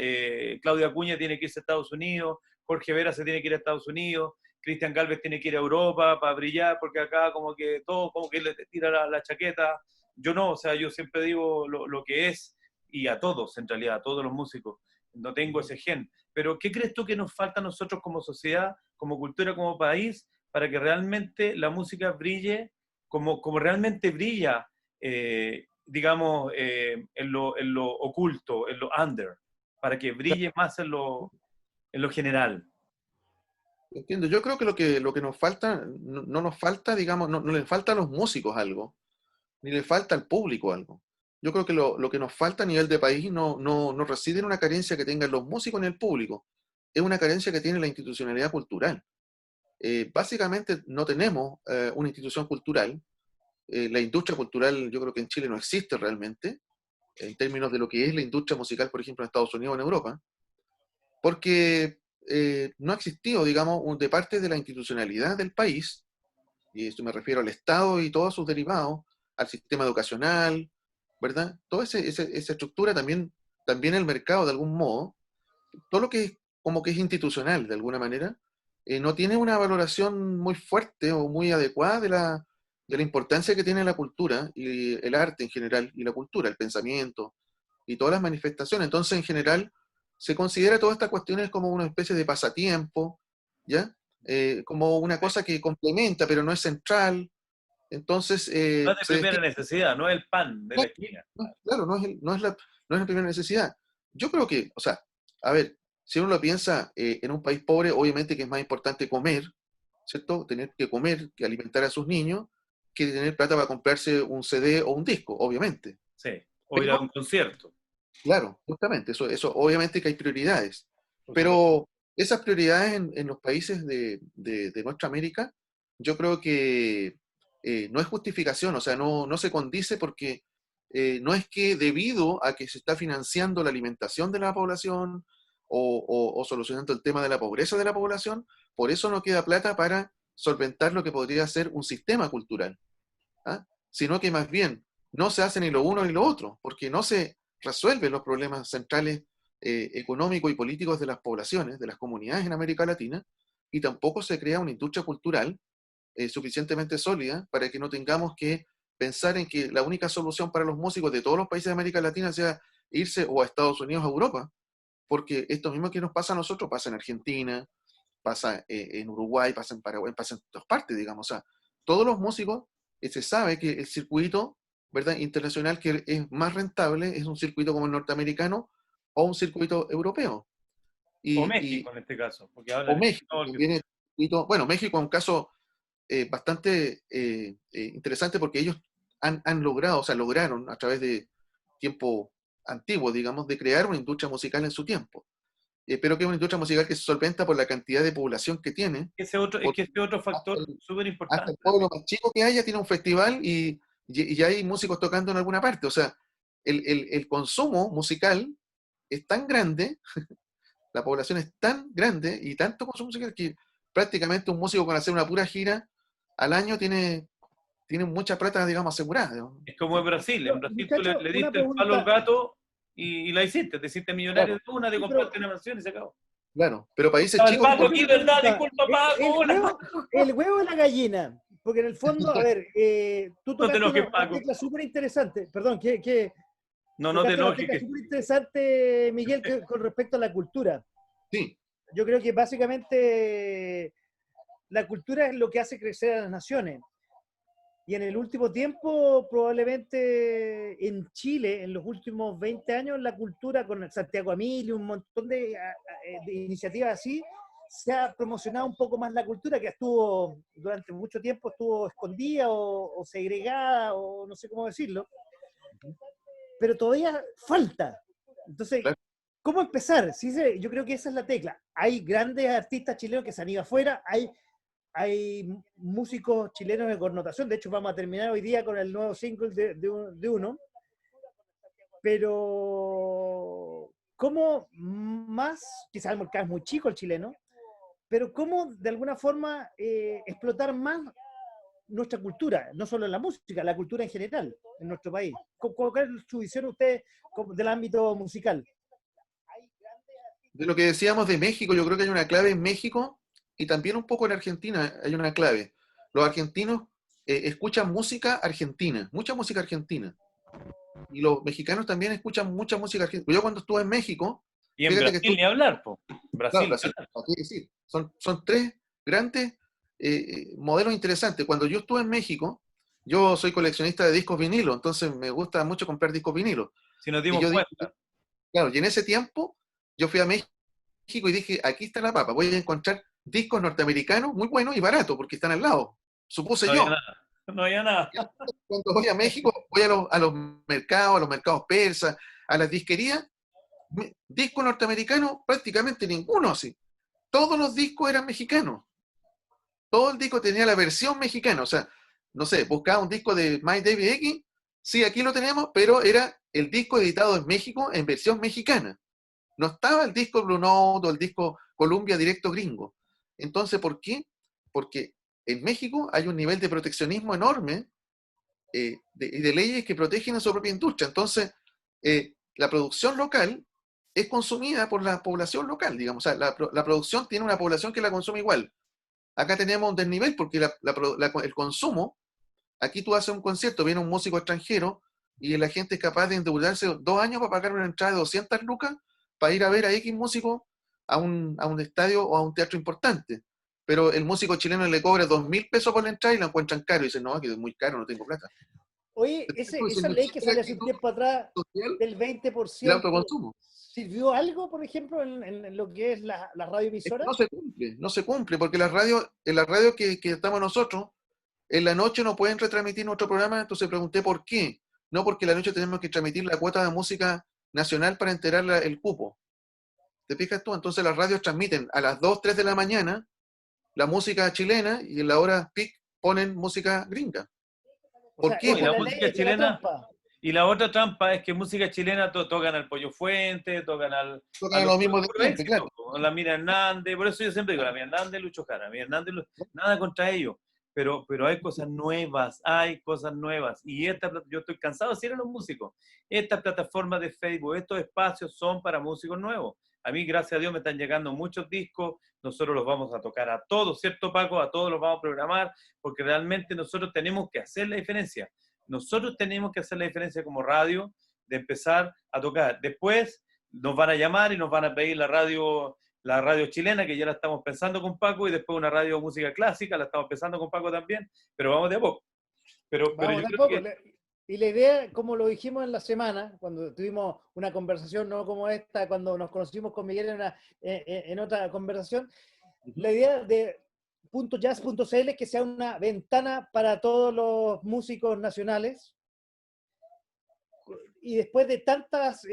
S3: Claudia Acuña tiene que irse a Estados Unidos, Jorge Vera se tiene que ir a Estados Unidos, Cristian Galvez tiene que ir a Europa para brillar, porque acá como que todo, como que le tira la chaqueta. Yo no, o sea, yo siempre digo lo que es, y a todos, en realidad, a todos los músicos. No tengo ese gen. Pero, ¿qué crees tú que nos falta a nosotros como sociedad, como cultura, como país, para que realmente la música brille como realmente brilla, digamos, en lo oculto, en lo under, para que brille más en lo general?
S2: Entiendo, yo creo que lo que nos falta, no nos falta, digamos, no le falta a los músicos algo, ni le falta al público algo. Yo creo que lo que nos falta a nivel de país no reside en una carencia que tengan los músicos ni el público, es una carencia que tiene la institucionalidad cultural. Básicamente no tenemos una institución cultural. La industria cultural yo creo que en Chile no existe realmente, en términos de lo que es la industria musical, por ejemplo, en Estados Unidos o en Europa, porque no ha existido, digamos, de parte de la institucionalidad del país, y esto me refiero al Estado y todos sus derivados, al sistema educacional, ¿verdad? Toda esa estructura también el mercado de algún modo, todo lo que es como que es institucional de alguna manera, no tiene una valoración muy fuerte o muy adecuada de la importancia que tiene la cultura y el arte en general, y la cultura, el pensamiento y todas las manifestaciones. Entonces, en general, se considera todas estas cuestiones como una especie de pasatiempo, ¿ya? Como una cosa que complementa, pero no es central. Entonces,
S3: No es de
S2: se
S3: primera
S2: destina.
S3: necesidad, no es el pan de la esquina.
S2: Claro, no es la primera necesidad. Yo creo que, o sea, a ver, si uno lo piensa en un país pobre, obviamente que es más importante comer, ¿cierto? Tener que comer, que alimentar a sus niños, que tener plata para comprarse un CD o un disco, obviamente.
S3: Sí, o ir a un
S2: Pero,
S3: concierto,
S2: claro, justamente, eso obviamente que hay prioridades.
S3: por supuesto.
S2: Pero esas prioridades en los países de nuestra América, yo creo que no es justificación, o sea, no se condice porque no es que debido a que se está financiando la alimentación de la población o solucionando el tema de la pobreza de la población, por eso no queda plata para solventar lo que podría ser un sistema cultural, ¿ah? Sino que más bien no se hace ni lo uno ni lo otro, porque no se resuelven los problemas centrales económicos y políticos de las poblaciones, de las comunidades en América Latina, y tampoco se crea una industria cultural suficientemente sólida para que no tengamos que pensar en que la única solución para los músicos de todos los países de América Latina sea irse o a Estados Unidos o a Europa, porque esto mismo que nos pasa a nosotros pasa en Argentina, pasa en Uruguay, pasa en Paraguay, pasa en todas partes, digamos. O sea, todos los músicos, se sabe que el circuito, ¿verdad?, internacional que es más rentable es un circuito como el norteamericano o un circuito europeo.
S3: O
S2: Y,
S3: México en este caso, porque hablan
S2: o México,
S3: español.
S2: que viene bueno, México es un caso bastante interesante porque ellos han logrado, o sea, lograron a través de tiempo antiguo, digamos, de crear una industria musical en su tiempo. pero que es una industria musical que se solventa por la cantidad de población que tiene.
S3: Es que ese otro factor súper
S2: Hasta
S3: importante.
S2: el pueblo más chico que haya tiene un festival y ya hay músicos tocando en alguna parte. O sea, el consumo musical es tan grande, la población es tan grande y tanto consumo musical que prácticamente un músico con hacer una pura gira al año tiene mucha plata, digamos, asegurada, digamos.
S3: Es como en Brasil.
S1: Pero,
S3: En Brasil tú
S1: muchacho,
S3: le
S1: una
S3: diste el palo al
S1: pregunta.
S3: gato y la hiciste. Te hiciste millonario
S2: Claro,
S3: de una, te
S1: Sí, pero
S3: compraste una mansión y se acabó.
S2: claro. Pero países
S3: Estaba el
S2: chicos,
S3: Paco
S1: muchacho,
S3: aquí,
S1: una
S3: ¿verdad?
S1: pregunta.
S3: Disculpa, Paco. Hola.
S1: El huevo o la gallina. Porque en el fondo, a ver, tú
S3: No te
S1: tocaste
S3: enojes,
S1: una
S3: Paco.
S1: tecla súper interesante. Perdón, que
S3: No, no te
S1: tocaste una
S3: enojes.
S1: tecla súper interesante, Miguel, con respecto a la cultura.
S2: sí,
S1: Yo creo que básicamente la cultura es lo que hace crecer a las naciones. Y en el último tiempo, probablemente en Chile, en los últimos 20 años, la cultura con el Santiago Amilio, un montón de iniciativas así, se ha promocionado un poco más la cultura, que estuvo durante mucho tiempo estuvo escondida o segregada, o no sé cómo decirlo, pero todavía falta. Entonces,
S2: claro.
S1: ¿cómo empezar? Sí, yo creo que esa es la tecla. Hay grandes artistas chilenos que se han ido afuera, hay músicos chilenos de connotación. De hecho, vamos a terminar hoy día con el nuevo single de uno. Pero, ¿cómo más, quizás el mercado es muy chico el chileno, pero cómo de alguna forma explotar más nuestra cultura, no solo la música, la cultura en general en nuestro país? ¿Cuál es su visión usted del ámbito musical?
S2: De lo que decíamos de México, yo creo que hay una clave en México y también un poco en Argentina hay una clave. Los argentinos escuchan música argentina, mucha música argentina. Y los mexicanos también escuchan mucha música argentina. Yo cuando estuve en México,
S3: Y en
S2: fíjate que
S3: Brasil
S2: estuve,
S3: ni hablar, po.
S2: claro,
S3: Brasil.
S2: Brasil, ¿para qué decir? Son tres grandes modelos interesantes. Cuando yo estuve en México, yo soy coleccionista de discos vinilos, entonces me gusta mucho comprar discos vinilos.
S3: Si nos
S2: Y
S3: dimos
S2: yo dije,
S3: cuenta.
S2: claro, y en ese tiempo yo fui a México y dije, aquí está la papa, voy a encontrar discos norteamericanos muy buenos y baratos porque están al lado, supuse
S3: No había
S2: yo.
S3: nada. No había nada.
S2: Cuando voy a México, voy a los mercados persas, a las disquerías, discos norteamericanos, prácticamente ninguno así. Todos los discos eran mexicanos. Todo el disco tenía la versión mexicana. O sea, no sé, buscaba un disco de My David X, sí, aquí lo tenemos, pero era el disco editado en México en versión mexicana. No estaba el disco Blue Note o el disco Columbia directo gringo. Entonces, ¿por qué? Porque en México hay un nivel de proteccionismo enorme y de leyes que protegen a su propia industria. Entonces, la producción local es consumida por la población local, digamos. O sea, la producción tiene una población que la consume igual. Acá tenemos un desnivel porque el consumo, aquí tú haces un concierto, viene un músico extranjero y la gente es capaz de endeudarse 2 años para pagar una entrada de 200 lucas para ir a ver a X músico a un estadio o a un teatro importante. Pero el músico chileno le cobra 2.000 pesos por la entrada y lo encuentran caro y dicen, no, que es muy caro, no tengo plata.
S1: Oye,
S2: Entonces,
S1: esa
S2: no
S1: ley que
S2: existe la
S1: salió hace un
S2: actitud
S1: tiempo atrás
S2: social
S1: del
S2: del
S1: 20%,
S2: autoconsumo.
S1: ¿sirvió algo, por ejemplo, en lo que es la
S2: Es que
S1: radioemisora?
S2: no se cumple, porque en la radio que estamos nosotros, en la noche no pueden retransmitir nuestro programa, entonces pregunté por qué. No porque en la noche tenemos que transmitir la cuota de música nacional para enterar el cupo. ¿Te fijas tú? Entonces las radios transmiten a las 2 3 de la mañana la música chilena y en la hora peak ponen música gringa.
S1: O
S2: ¿Por
S1: sea,
S2: qué?
S3: No, y
S1: esa es
S3: la
S1: la
S3: música
S1: ley de la
S3: chilena.
S1: trampa.
S3: Y la otra trampa es que música chilena tocan al Pollo Fuente, tocan a
S2: Tocan
S3: los
S2: lo mismo de
S3: puros
S2: siempre,
S3: éxitos,
S2: claro.
S3: po, la Mira Hernández, por eso yo siempre digo, la Mira Hernández, Lucho Jara, Mira Hernández, nada contra ellos, pero hay cosas nuevas, y yo estoy cansado de decirle a los músicos, estas plataformas de Facebook, estos espacios son para músicos nuevos. A mí, gracias a Dios, me están llegando muchos discos, nosotros los vamos a tocar a todos, ¿cierto, Paco? A todos los vamos a programar, porque realmente nosotros tenemos que hacer la diferencia. Nosotros tenemos que hacer la diferencia como radio, de empezar a tocar. Después nos van a llamar y nos van a pedir la radio chilena, que ya la estamos pensando con Paco, y después una radio de música clásica, la estamos pensando con Paco también, pero vamos de a poco. Pero
S1: Vamos,
S3: yo creo
S1: tampoco.
S3: que
S1: Y la idea, como lo dijimos en la semana, cuando tuvimos una conversación no como esta, cuando nos conocimos con Miguel en otra conversación, la idea de .jazz.cl es que sea una ventana para todos los músicos nacionales y después de tantas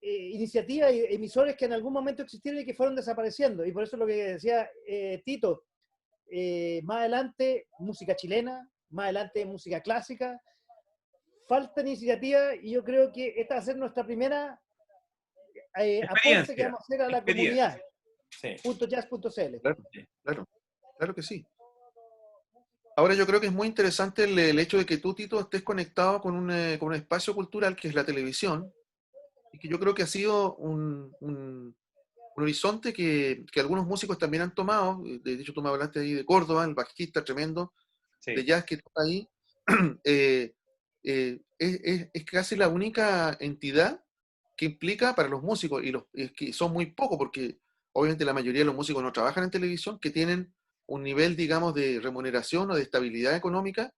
S1: iniciativas y emisores que en algún momento existieron y que fueron desapareciendo. Y por eso lo que decía Tito, más adelante música chilena, más adelante música clásica. Falta iniciativa y yo creo que esta va a ser nuestra primera aporte que vamos a hacer a la comunidad.
S3: Sí.
S1: .jazz.cl.
S2: Claro, claro, claro que sí. Ahora yo creo que es muy interesante el hecho de que tú, Tito, estés conectado con un espacio cultural que es la televisión, y que yo creo que ha sido un horizonte que algunos músicos también han tomado. De hecho, tú me hablaste ahí de Córdoba, el bajista tremendo
S3: Sí.
S2: de jazz que toca ahí. Es casi la única entidad que implica para los músicos, y que son muy pocos, porque obviamente la mayoría de los músicos no trabajan en televisión, que tienen un nivel, digamos, de remuneración o de estabilidad económica,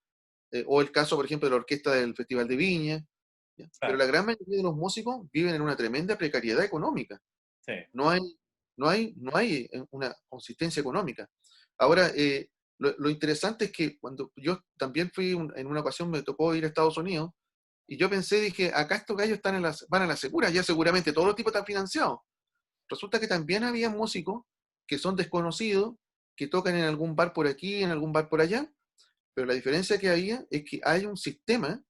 S2: o el caso, por ejemplo, de la orquesta del Festival de Viña, ¿ya?
S3: Claro.
S2: Pero la gran mayoría de los músicos viven en una tremenda precariedad económica.
S3: Sí.
S2: No hay una consistencia económica. Ahora, lo interesante es que cuando yo también en una ocasión me tocó ir a Estados Unidos, y yo pensé, dije, acá estos gallos van a la segura, ya seguramente todos los tipos están financiados. Resulta que también había músicos que son desconocidos, que tocan en algún bar por aquí, en algún bar por allá, pero la diferencia que había es que hay un sistema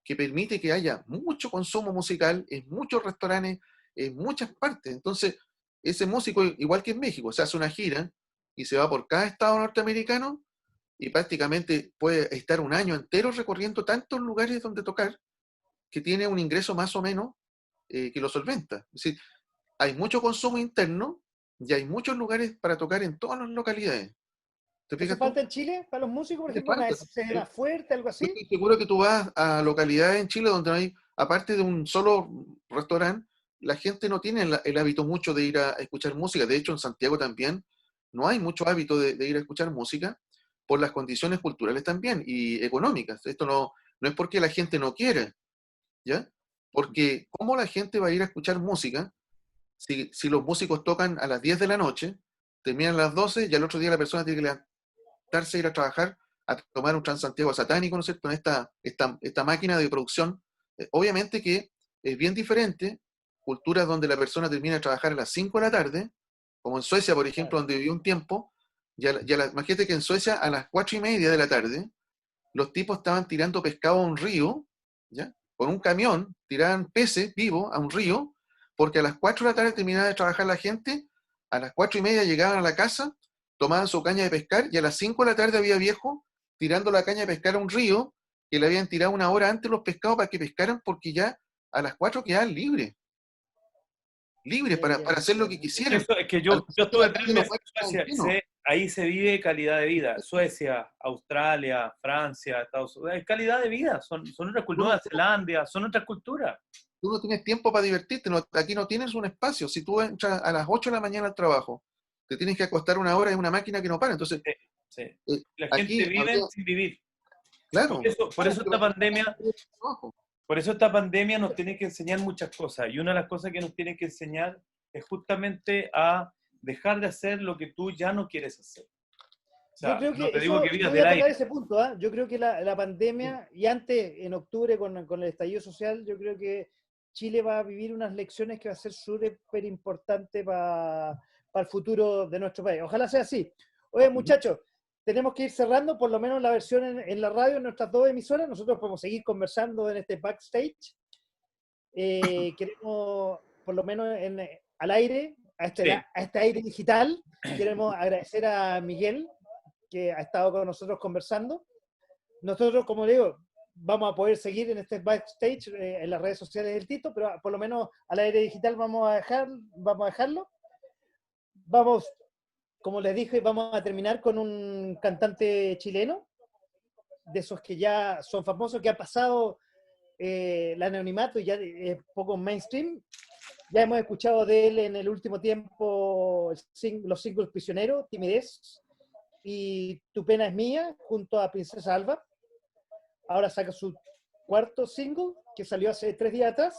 S2: que permite que haya mucho consumo musical en muchos restaurantes, en muchas partes. Entonces, ese músico, igual que en México, se hace una gira y se va por cada estado norteamericano y prácticamente puede estar un año entero recorriendo tantos lugares donde tocar que tiene un ingreso más o menos que lo solventa. Es decir, hay mucho consumo interno y hay muchos lugares para tocar en todas las localidades. ¿Te
S1: ¿Eso
S2: fijas tú?
S1: falta en Chile para los músicos, por
S2: ¿Qué te
S1: ejemplo, una
S2: falta?
S1: escena fuerte, algo
S2: Yo
S1: así?
S2: estoy seguro que tú vas a localidades en Chile donde no hay, aparte de un solo restaurante, la gente no tiene el hábito mucho de ir a escuchar música. De hecho, en Santiago también no hay mucho hábito de ir a escuchar música por las condiciones culturales también y económicas. Esto no es porque la gente no quiere, ¿ya? Porque ¿cómo la gente va a ir a escuchar música si los músicos tocan a las 10 de la noche, terminan a las 12 y al otro día la persona tiene que levantarse, ir a trabajar, a tomar un Transantiago satánico, ¿no es cierto?, con esta máquina de producción? Obviamente que es bien diferente, culturas donde la persona termina de trabajar a las 5 de la tarde, como en Suecia, por ejemplo,
S1: Claro.
S2: donde vivió un tiempo, imagínate que en Suecia a las 4:30 de la tarde, los tipos estaban tirando pescado a un río, ¿ya? Con un camión, tiraban peces vivos a un río, porque a las 4 de la tarde terminaba de trabajar la gente, a las 4:30 llegaban a la casa, tomaban su caña de pescar, y a las 5 de la tarde había viejos tirando la caña de pescar a un río, que le habían tirado una hora antes los pescados para que pescaran, porque ya a las 4 quedaban libres para hacer lo que quisieran.
S3: Es que
S2: A las
S3: yo
S2: 5 de
S3: estuve
S2: la
S3: 3
S2: tarde los
S3: meses
S2: bares
S3: en
S2: estaban
S3: Suecia,
S2: llenos.
S3: ahí se vive calidad de vida. Suecia, Australia, Francia, Estados Unidos, es calidad de vida, son otras culturas, Nueva Zelanda, son otras culturas.
S2: Tú no tienes tiempo para divertirte, aquí no tienes un espacio. Si tú entras a las 8 de la mañana al trabajo, te tienes que acostar una hora en una máquina que no para. Entonces,
S3: Sí, sí. La gente
S2: aquí
S3: vive
S2: habría,
S3: sin vivir.
S2: claro,
S3: Por eso
S2: que
S3: esta
S2: va a
S3: pandemia,
S2: trabajo.
S3: por eso esta pandemia nos tiene que enseñar muchas cosas. Y una de las cosas que nos tiene que enseñar es justamente a dejar de hacer lo que tú ya no quieres hacer. O
S1: Yo
S3: sea,
S1: creo
S3: no
S1: que
S3: te digo
S1: eso,
S3: que
S1: yo
S3: vivas
S1: voy a
S3: del
S1: tocar
S3: aire.
S1: ese punto, ¿ah? Yo creo que la pandemia, y antes, en octubre, con el estallido social, yo creo que Chile va a vivir unas lecciones que va a ser súper importante para el futuro de nuestro país. Ojalá sea así. Oye, muchachos, tenemos que ir cerrando, por lo menos la versión en la radio, en nuestras dos emisoras. Nosotros podemos seguir conversando en este backstage. Queremos, por lo menos al aire,
S3: Sí.
S1: a este aire digital, queremos agradecer a Miguel, que ha estado con nosotros conversando. Nosotros, como digo, vamos a poder seguir en este backstage en las redes sociales del Tito, pero por lo menos al aire digital vamos a dejarlo. Vamos, como les dije, vamos a terminar con un cantante chileno, de esos que ya son famosos, que ha pasado el anonimato y ya es poco mainstream. Ya hemos escuchado de él en el último tiempo los singles Prisionero, Timidez y Tu pena es mía, junto a Princesa Alba. Ahora saca su cuarto single, que salió hace 3 días atrás.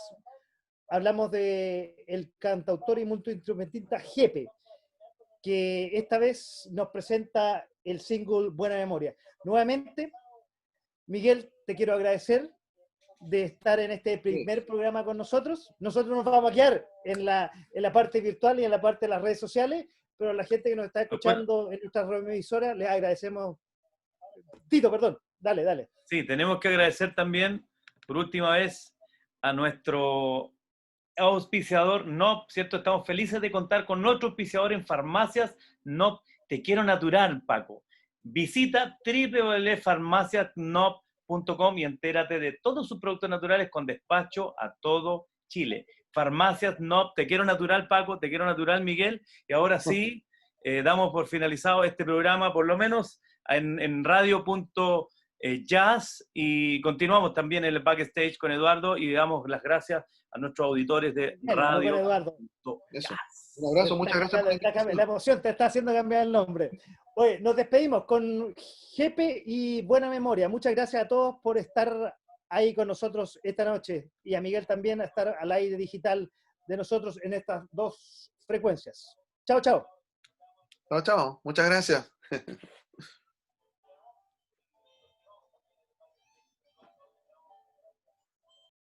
S1: Hablamos de el cantautor y multiinstrumentista Jepe, que esta vez nos presenta el single Buena Memoria. Nuevamente, Miguel, te quiero agradecer de estar en este primer programa con nosotros. Nosotros nos vamos a quedar en la parte virtual y en la parte de las redes sociales, pero a la gente que nos está escuchando en nuestra emisora, les agradecemos. Tito, perdón, dale.
S3: Sí, tenemos que agradecer también, por última vez, a nuestro auspiciador NOP, ¿cierto? Estamos felices de contar con nuestro auspiciador en farmacias NOP. Te quiero natural, Paco. Visita www.farmaciasnop.com y entérate de todos sus productos naturales con despacho a todo Chile. Farmacias NOP, te quiero natural, Paco, te quiero natural, Miguel. Y ahora sí, damos por finalizado este programa, por lo menos en radio.jazz, y continuamos también en el backstage con Eduardo y damos las gracias a nuestros auditores de radio.
S1: Eduardo.
S2: Eso. Un abrazo, muchas gracias.
S1: La emoción te está haciendo cambiar el nombre. Oye, nos despedimos con Jepe y buena memoria. Muchas gracias a todos por estar ahí con nosotros esta noche, y a Miguel también a estar al aire digital de nosotros en estas dos frecuencias. Chao.
S2: Chao. Muchas gracias.